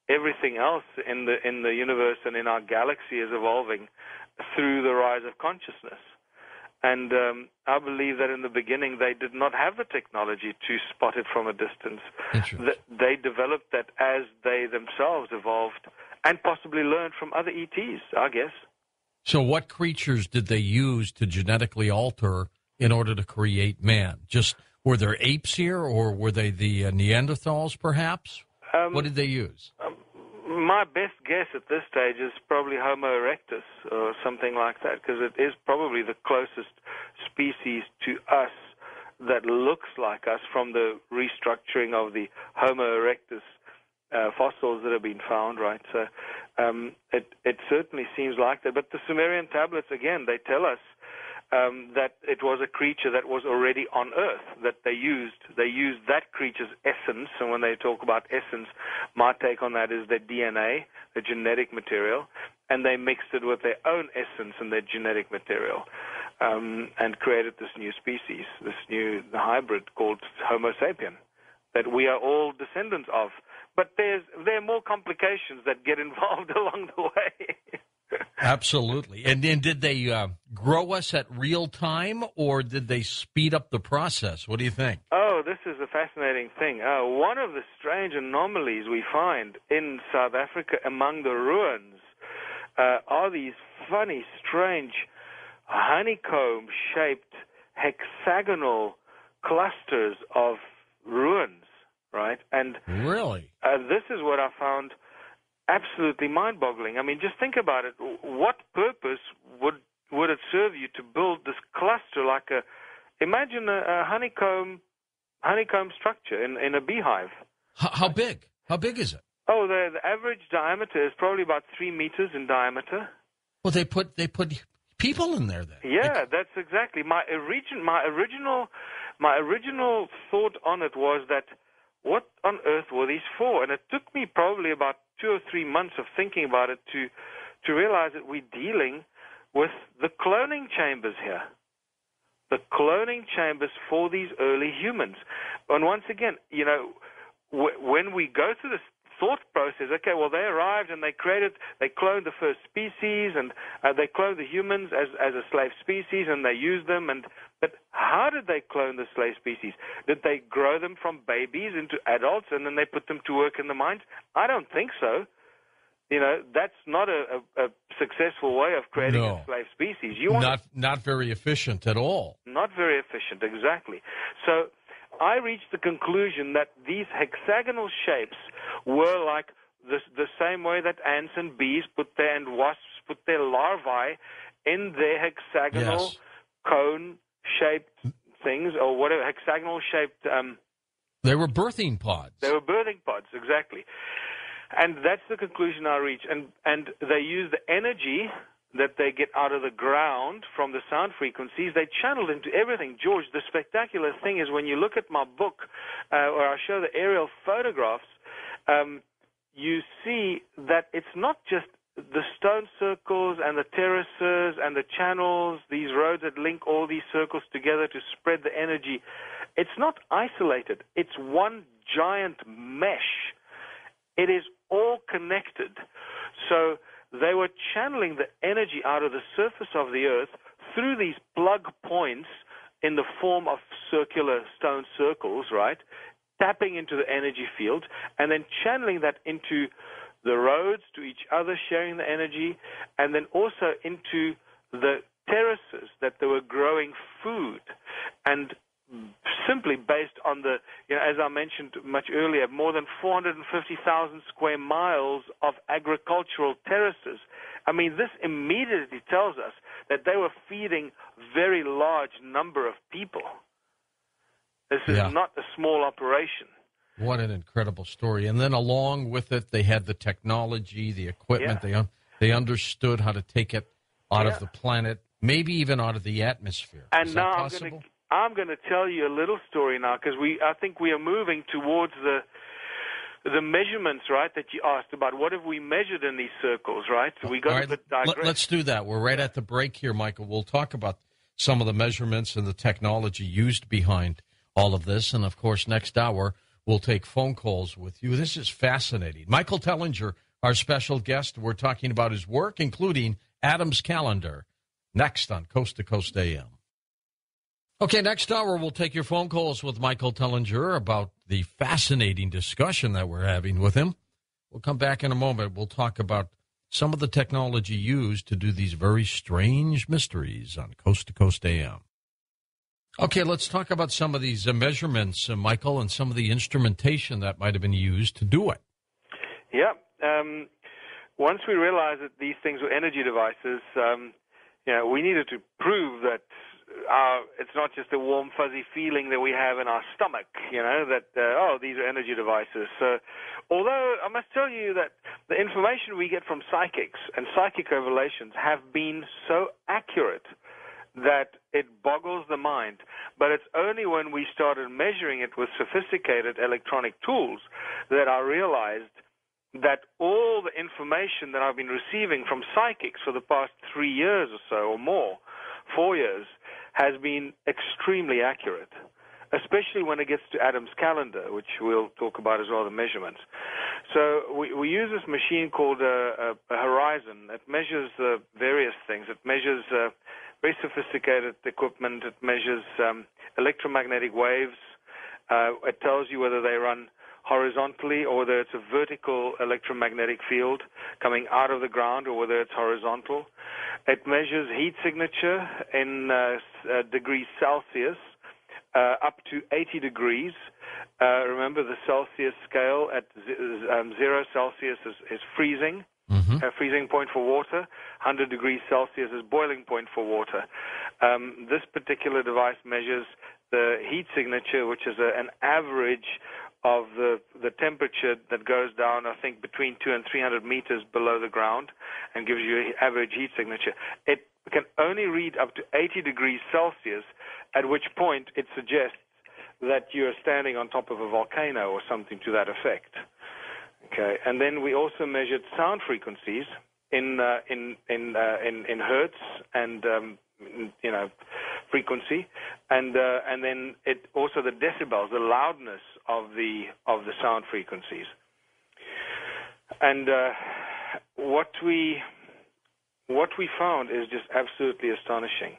everything else in the universe and in our galaxy is evolving through the rise of consciousness. And I believe that in the beginning they did not have the technology to spot it from a distance. They developed that as they themselves evolved and possibly learned from other ETs, I guess. So what creatures did they use to genetically alter in order to create man? Just were there apes here, or were they the Neanderthals, perhaps? What did they use? My best guess at this stage is probably Homo erectus or something like that, because it is probably the closest species to us that looks like us from the restructuring of the Homo erectus fossils that have been found, right? So it certainly seems like that. But the Sumerian tablets, again, they tell us that it was a creature that was already on Earth, that they used that creature's essence. And when they talk about essence, my take on that is their DNA, the genetic material, and they mixed it with their own essence and their genetic material, and created this new species, the hybrid called Homo sapien, that we are all descendants of. But there are more complications that get involved along the way. Absolutely. And did they grow us at real time, or did they speed up the process? What do you think? Oh, this is a fascinating thing. One of the strange anomalies we find in South Africa among the ruins are these funny, strange, honeycomb-shaped, hexagonal clusters of ruins, right? And really, this is what I found absolutely mind-boggling. I mean, just think about it. What purpose would would it serve you to build this cluster like imagine a honeycomb structure in a beehive? How big? How big is it? Oh, the average diameter is probably about 3 meters in diameter. Well, they put people in there then. Yeah, that's exactly my original thought on it was that what on earth were these for? And it took me probably about 2 or 3 months of thinking about it to realize that we're dealing with the cloning chambers here. The cloning chambers for these early humans. And once again, when we go through this thought process, okay, well, they arrived and they cloned the first species, and they cloned the humans as a slave species, and they used them. But how did they clone the slave species? Did they grow them from babies into adults, and then they put them to work in the mines? I don't think so. That's not a successful way of creating a slave species. Not very efficient at all. Not very efficient, exactly. So I reached the conclusion that these hexagonal shapes were like the same way that ants and bees and wasps put their larvae in their hexagonal cone-shaped things, or whatever, hexagonal-shaped... they were birthing pods. They were birthing pods, exactly. And that's the conclusion I reached. And they use the energy that they get out of the ground from the sound frequencies, they channeled into everything. George, the spectacular thing is when you look at my book, where I show the aerial photographs, you see that it's not just the stone circles and the terraces and the channels, these roads that link all these circles together to spread the energy. It's not isolated. It's one giant mesh. It is all connected. So they were channeling the energy out of the surface of the earth through these plug points in the form of circular stone circles, right? Tapping into the energy field and then channeling that into the roads to each other, sharing the energy, and then also into the terraces that they were growing food. And simply based on the, as I mentioned much earlier, more than 450,000 square miles of agricultural terraces. I mean, this immediately tells us that they were feeding very large number of people. This is not a small operation. What an incredible story. And then along with it, they had the technology, the equipment. They understood how to take it out of the planet, maybe even out of the atmosphere. And is now that possible? I'm going to tell you a little story now, because I think we are moving towards the measurements, right, that you asked about. What have we measured in these circles, right? So we got a bit digressed. Let's do that. We're right at the break here, Michael. We'll talk about some of the measurements and the technology used behind all of this. And, of course, next hour, we'll take phone calls with you. This is fascinating. Michel Tellinger, our special guest. We're talking about his work, including Adam's Calendar, next on Coast to Coast AM. Okay, next hour we'll take your phone calls with Michel Tellinger about the fascinating discussion that we're having with him. We'll come back in a moment. We'll talk about some of the technology used to do these very strange mysteries on Coast to Coast AM. Okay, let's talk about some of these measurements, Michael, and some of the instrumentation that might have been used to do it. Yeah. Once we realized that these things were energy devices, we needed to prove that it's not just a warm, fuzzy feeling that we have in our stomach, that, these are energy devices. So, although I must tell you that the information we get from psychics and psychic revelations have been so accurate that it boggles the mind. But it's only when we started measuring it with sophisticated electronic tools that I realized that all the information that I've been receiving from psychics for the past 3 years or so, or more, 4 years, has been extremely accurate, especially when it gets to Adam's Calendar, which we'll talk about as well, the measurements. So we use this machine called a horizon. It measures various things. It measures very sophisticated equipment. It measures electromagnetic waves. It tells you whether they run horizontally or whether it's a vertical electromagnetic field coming out of the ground or whether it's horizontal. It measures heat signature in degrees Celsius up to 80 degrees. Remember, the Celsius scale at 0 Celsius is freezing. Freezing point for water, 100 degrees Celsius is boiling point for water. This particular device measures the heat signature, which is an average of the temperature that goes down, I think, between 200 and 300 meters below the ground, and gives you an average heat signature. It can only read up to 80 degrees Celsius, at which point it suggests that you're standing on top of a volcano or something to that effect. Okay, and then we also measured sound frequencies in hertz and frequency, and then it also the decibels, the loudness of the sound frequencies. And what we found is just absolutely astonishing.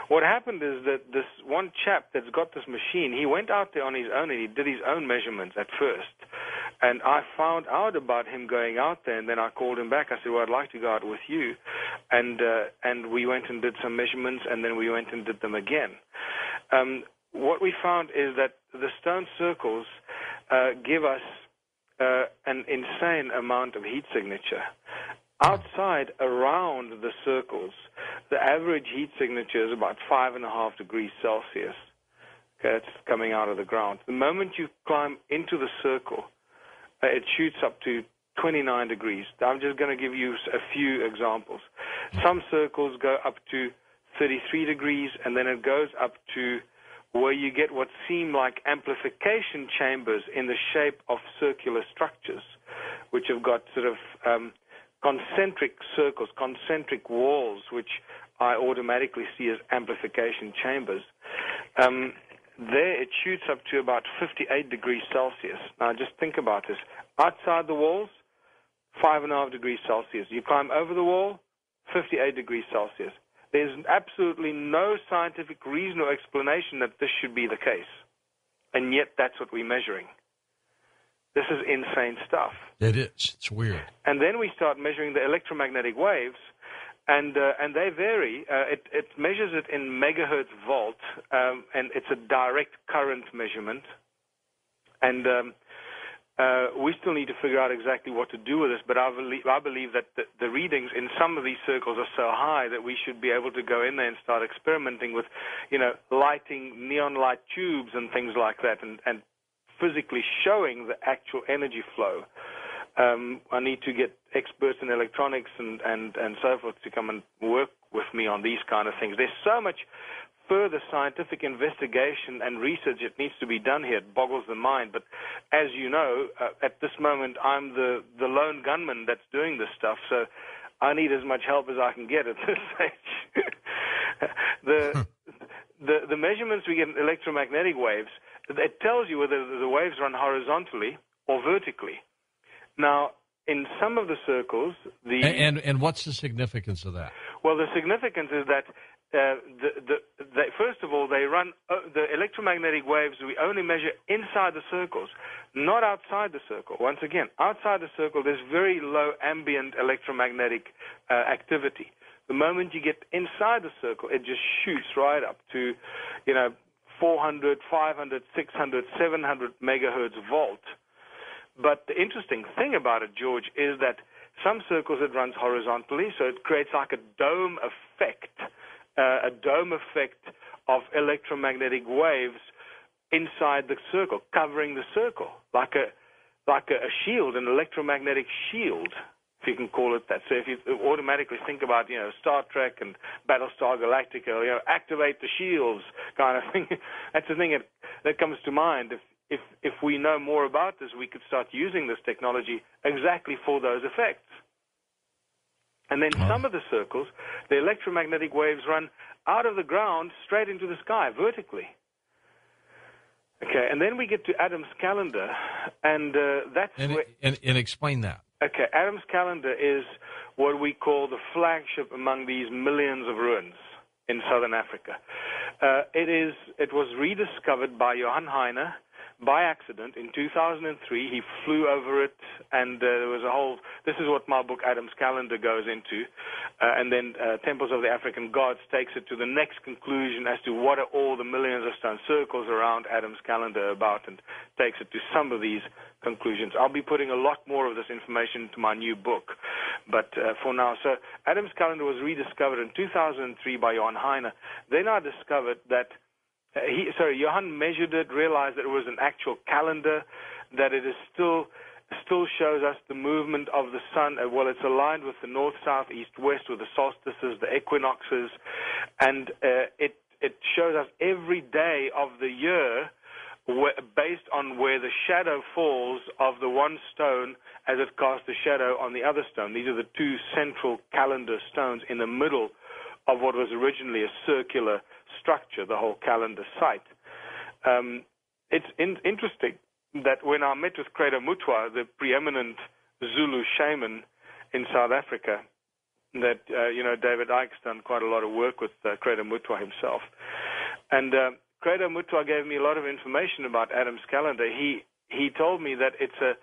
What happened is that this one chap that's got this machine, he went out there on his own and he did his own measurements at first. And I found out about him going out there, and then I called him back. I said, well, I'd like to go out with you. And we went and did some measurements, and then we went and did them again. What we found is that the stone circles give us an insane amount of heat signature. Outside, around the circles, the average heat signature is about 5.5 degrees Celsius. Okay, it's coming out of the ground. The moment you climb into the circle, it shoots up to 29 degrees. I'm just going to give you a few examples. Some circles go up to 33 degrees, and then it goes up to where you get what seem like amplification chambers in the shape of circular structures, which have got sort of concentric circles, concentric walls, which I automatically see as amplification chambers. There it shoots up to about 58 degrees Celsius. Now just think about this. Outside the walls, 5.5 degrees Celsius. You climb over the wall, 58 degrees Celsius. There's absolutely no scientific reason or explanation that this should be the case. And yet that's what we're measuring. This is insane stuff. It is. It's weird. And then we start measuring the electromagnetic waves, and they vary. It measures it in megahertz volt, and it's a direct current measurement. And we still need to figure out exactly what to do with this, but I believe that the readings in some of these circles are so high that we should be able to go in there and start experimenting with, lighting neon light tubes and things like that, and physically showing the actual energy flow. I need to get experts in electronics and so forth to come and work with me on these kind of things. There's so much further scientific investigation and research that needs to be done here. It boggles the mind. But as you know, at this moment, I'm the lone gunman that's doing this stuff, so I need as much help as I can get at this stage. The measurements we get in electromagnetic waves, it tells you whether the waves run horizontally or vertically. Now, in some of the circles, and what's the significance of that? Well, the significance is that first of all, they run the electromagnetic waves. We only measure inside the circles, not outside the circle. Once again, outside the circle, there's very low ambient electromagnetic activity. The moment you get inside the circle, it just shoots right up to, 400, 500, 600, 700 megahertz volt. But the interesting thing about it, George, is that some circles it runs horizontally, so it creates like a dome effect of electromagnetic waves inside the circle, covering the circle, like a shield, an electromagnetic shield, if you can call it that. So if you automatically think about, Star Trek and Battlestar Galactica, activate the shields kind of thing, that's the thing that comes to mind. If we know more about this, we could start using this technology exactly for those effects. And then some of the circles, the electromagnetic waves run out of the ground straight into the sky, vertically. Okay, and then we get to Adam's calendar, and that's and explain that. Okay, Adam's calendar is what we call the flagship among these millions of ruins in southern Africa. It was rediscovered by Johann Heine by accident in 2003. He flew over it, and there was a whole. This is what my book Adam's Calendar goes into, and then Temples of the African Gods takes it to the next conclusion as to what are all the millions of stone circles around Adam's Calendar about, and takes it to some of these conclusions. I'll be putting a lot more of this information into my new book, But for now, so Adam's calendar was rediscovered in 2003 by Johann Heine. They now discovered that Johann measured it, realized that it was an actual calendar, that it is still shows us the movement of the sun. Well, it's aligned with the north, south, east, west, with the solstices, the equinoxes, and it shows us every day of the year based on where the shadow falls of the one stone as it casts the shadow on the other stone. These are the two central calendar stones in the middle of what was originally a circular structure, the whole calendar site. It's interesting that when I met with Credo Mutwa, the preeminent Zulu shaman in South Africa, that, David Icke's done quite a lot of work with Credo Mutwa himself. And Credo Mutwa gave me a lot of information about Adam's calendar. He told me that it's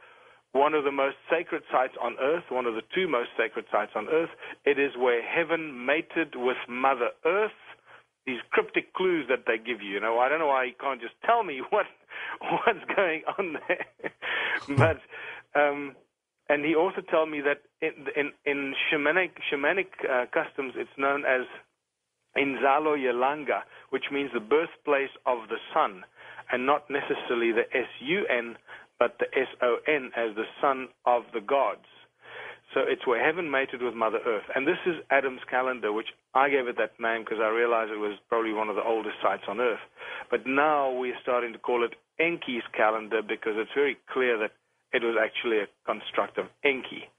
one of the most sacred sites on earth, one of the two most sacred sites on earth. It is where heaven mated with Mother Earth. These cryptic clues that they give you. I don't know why you can't just tell me what's going on there. But and he also told me that in shamanic customs, it's known as Inzalo Yelanga, which means the birthplace of the sun, and not necessarily the S-U-N, but the S-O-N as the son of the gods. So it's where heaven mated with Mother Earth. And this is Adam's calendar, which I gave it that name because I realized it was probably one of the oldest sites on Earth. But now we're starting to call it Enki's calendar because it's very clear that it was actually a construct of Enki.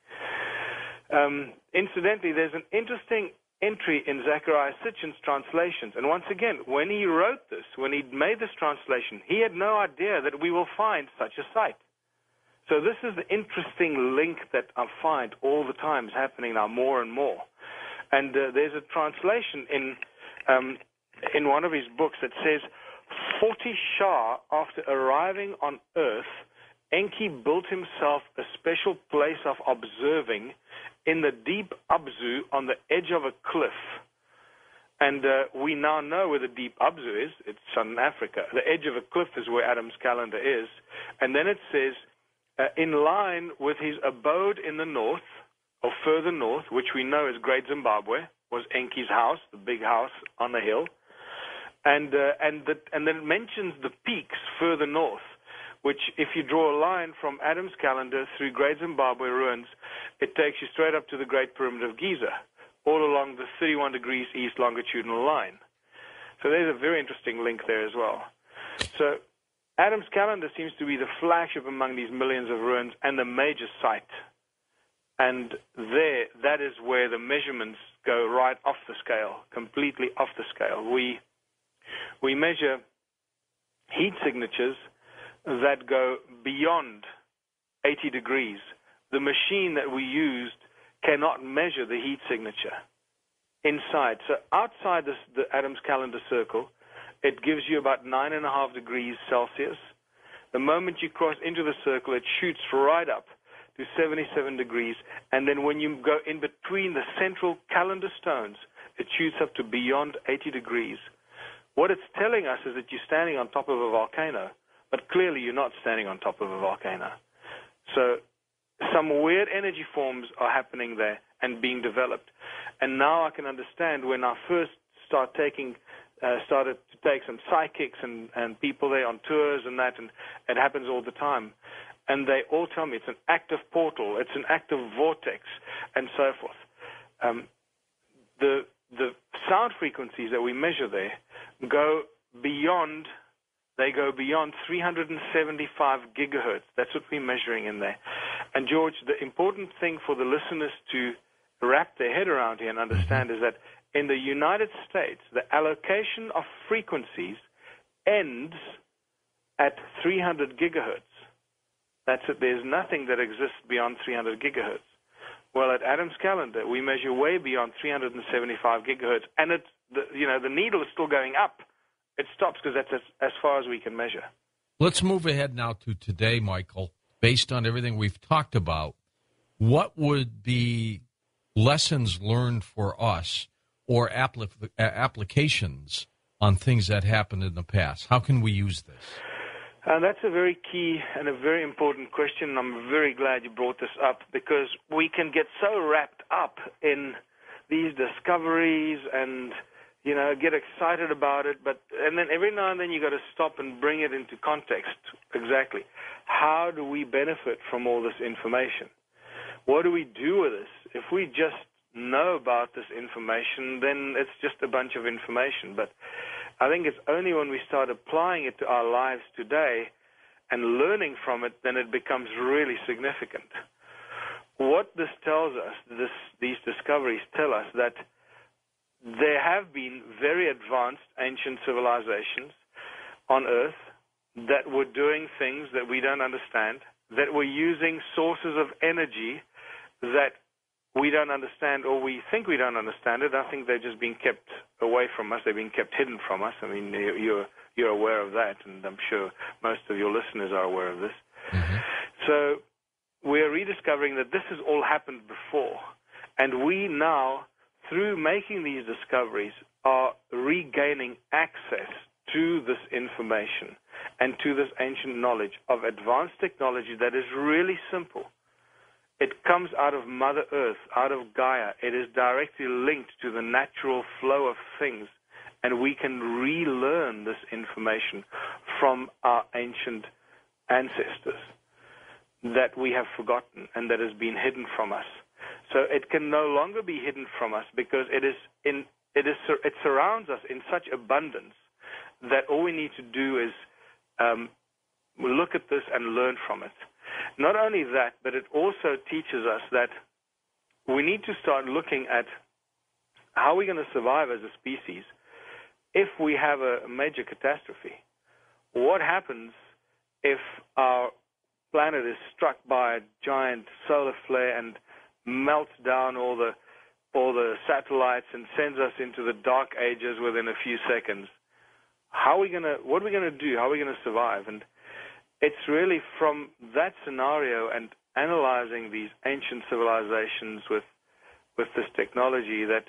Incidentally, there's an interesting entry in Zecharia Sitchin's translations. And once again, when he wrote this, when he made this translation, he had no idea that we will find such a site. So this is the interesting link that I find all the time is happening now more and more. And there's a translation in one of his books that says, 40 Shah after arriving on Earth, Enki built himself a special place of observing in the deep Abzu on the edge of a cliff. And we now know where the deep Abzu is. It's southern Africa. The edge of a cliff is where Adam's calendar is. And then it says, in line with his abode in the north, or further north, which we know is Great Zimbabwe, was Enki's house, the big house on the hill. And then it mentions the peaks further north, which if you draw a line from Adam's calendar through Great Zimbabwe ruins, it takes you straight up to the Great Pyramid of Giza, all along the 31 degrees east longitudinal line. So there's a very interesting link there as well. So Adam's calendar seems to be the flagship among these millions of ruins and the major site. And that is where the measurements go right off the scale, completely off the scale. We measure heat signatures that go beyond 80 degrees. The machine that we used cannot measure the heat signature inside. So outside the Adam's calendar circle, it gives you about 9.5 degrees Celsius. The moment you cross into the circle, it shoots right up to 77 degrees. And then when you go in between the central calendar stones, it shoots up to beyond 80 degrees. What it's telling us is that you're standing on top of a volcano, but clearly you're not standing on top of a volcano. So some weird energy forms are happening there and being developed. And now I can understand when I first started to take some psychics and people there on tours and that, and it happens all the time. And they all tell me it's an active portal, it's an active vortex, and so forth. The sound frequencies that we measure there go beyond 375 gigahertz. That's what we're measuring in there. And George, the important thing for the listeners to wrap their head around here and understand is that in the United States, the allocation of frequencies ends at 300 gigahertz. That's it. There's nothing that exists beyond 300 gigahertz. Well, at Adam's calendar, we measure way beyond 375 gigahertz, and the needle is still going up. It stops because that's as far as we can measure. Let's move ahead now to today, Michael. Based on everything we've talked about, what would be lessons learned for us or applications on things that happened in the past? How can we use this? And that's a very key and a very important question. I'm very glad you brought this up, because we can get so wrapped up in these discoveries and, you know, get excited about it, and then every now and then you got to stop and bring it into context. Exactly. How do we benefit from all this information? What do we do with this? If we just know about this information, then it's just a bunch of information. But I think it's only when we start applying it to our lives today and learning from it, then it becomes really significant. What this tells us, these discoveries tell us that there have been very advanced ancient civilizations on Earth that were doing things that we don't understand, that were using sources of energy that we don't understand, or we think we don't understand it. I think they're just being kept away from us. They're being kept hidden from us. I mean, you're aware of that, and I'm sure most of your listeners are aware of this. Mm-hmm. So we're rediscovering that this has all happened before, and we now, through making these discoveries, are regaining access to this information and to this ancient knowledge of advanced technology that is really simple. It comes out of Mother Earth, out of Gaia. It is directly linked to the natural flow of things, and we can relearn this information from our ancient ancestors that we have forgotten and that has been hidden from us. So it can no longer be hidden from us, because it surrounds us in such abundance that all we need to do is look at this and learn from it. Not only that, but it also teaches us that we need to start looking at how we're going to survive as a species if we have a major catastrophe. What happens if our planet is struck by a giant solar flare and melts down all the satellites and sends us into the dark ages within a few seconds? What are we going to do? How are we going to survive? And it's really from that scenario and analyzing these ancient civilizations with this technology that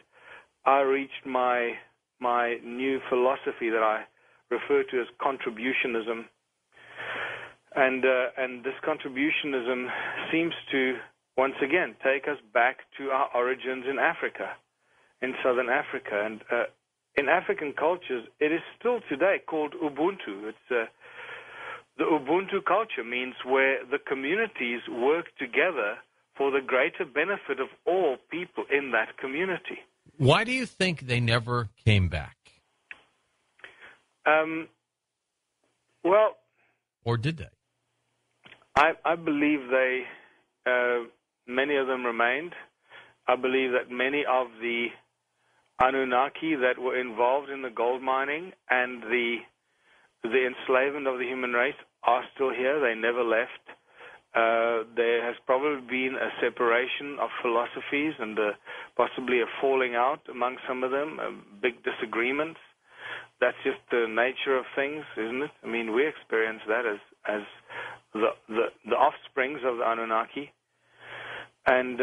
I reached my new philosophy that I refer to as contributionism. And this contributionism seems to once again take us back to our origins in Africa, in southern Africa. And in African cultures, it is still today called Ubuntu. It's the Ubuntu culture means where the communities work together for the greater benefit of all people in that community. Why do you think they never came back? Well... Or did they? I believe many of them remained. I believe that many of the Annunaki that were involved in the gold mining and the enslavement of the human race are still here. They never left. There has probably been a separation of philosophies and possibly a falling out among some of them, big disagreements. That's just the nature of things, isn't it? I mean, we experience that as the offsprings of the Annunaki. And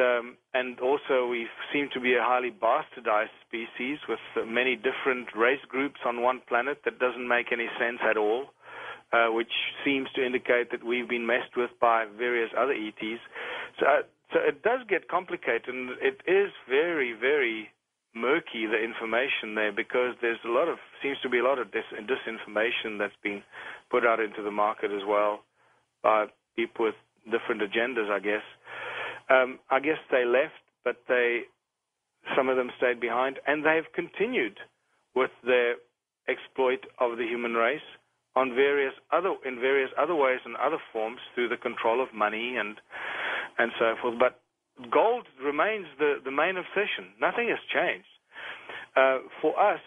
also we seem to be a highly bastardized species with many different race groups on one planet that doesn't make any sense at all, which seems to indicate that we've been messed with by various other ETs. So it does get complicated, and it is very, very murky, the information there, because there's seems to be a lot of disinformation that's been put out into the market as well by people with different agendas, I guess. I guess they left, but some of them stayed behind, and they've continued with their exploit of the human race in various other ways and other forms through the control of money and so forth. But gold remains the main obsession. Nothing has changed. For us,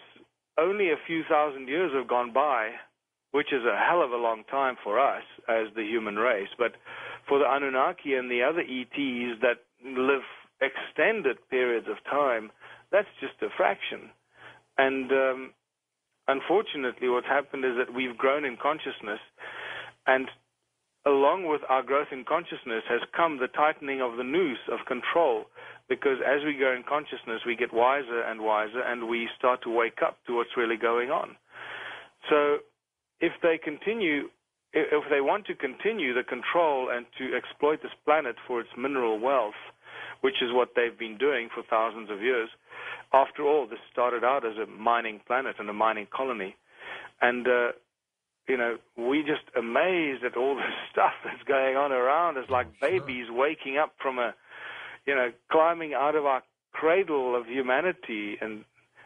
only a few thousand years have gone by, which is a hell of a long time for us as the human race. But for the Anunnaki and the other ETs that live extended periods of time, that's just a fraction. And unfortunately, what's happened is that we've grown in consciousness, and along with our growth in consciousness has come the tightening of the noose of control, because as we go in consciousness, we get wiser and wiser, and we start to wake up to what's really going on. So if they continue if they want to continue the control and to exploit this planet for its mineral wealth, which is what they've been doing for thousands of years. After all, this started out as a mining planet and a mining colony. And, we just amazed at all the stuff that's going on around us, like babies waking up from climbing out of our cradle of humanity and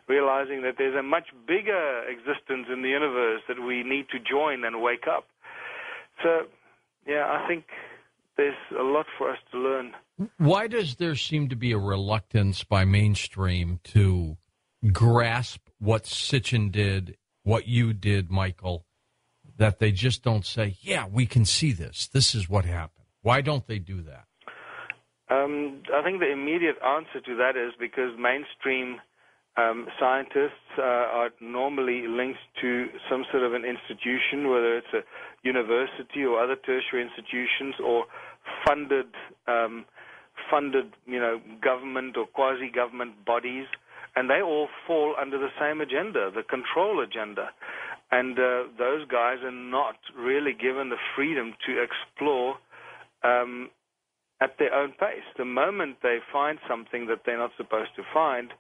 realizing that there's a much bigger existence in the universe that we need to join and wake up. So, I think there's a lot for us to learn. Why does there seem to be a reluctance by mainstream to grasp what Sitchin did, what you did, Michael, that they just don't say, yeah, we can see this. This is what happened. Why don't they do that? I think the immediate answer to that is because mainstream scientists are normally linked to some sort of an institution, whether it's a university or other tertiary institutions, or funded, government or quasi-government bodies, and they all fall under the same agenda, the control agenda. And those guys are not really given the freedom to explore at their own pace. The moment they find something that they're not supposed to find,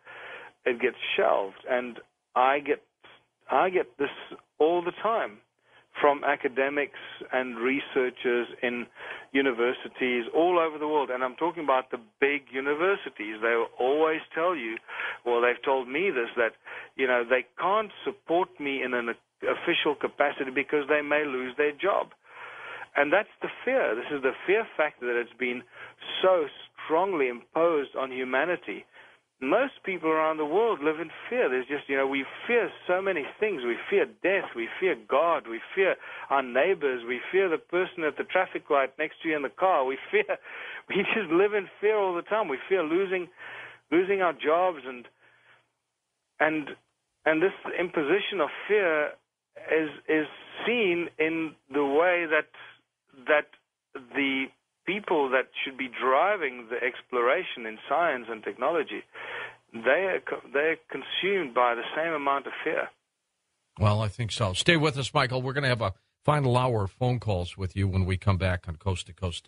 it gets shelved. And I get this all the time from academics and researchers in universities all over the world. And I'm talking about the big universities. They will always tell you, well, they've told me this, that, they can't support me in an official capacity because they may lose their job. And that's the fear. This is the fear factor that it's been so strongly imposed on humanity. Most people around the world live in fear. There's just, we fear so many things. We fear death. We fear God. We fear our neighbors. We fear the person at the traffic light next to you in the car. We just live in fear all the time. We fear losing our jobs, and this imposition of fear is seen in the way that the people that should be driving the exploration in science and technology, they're consumed by the same amount of fear. Well, I think so. Stay with us, Michael. We're going to have a final hour of phone calls with you when we come back on Coast to Coast.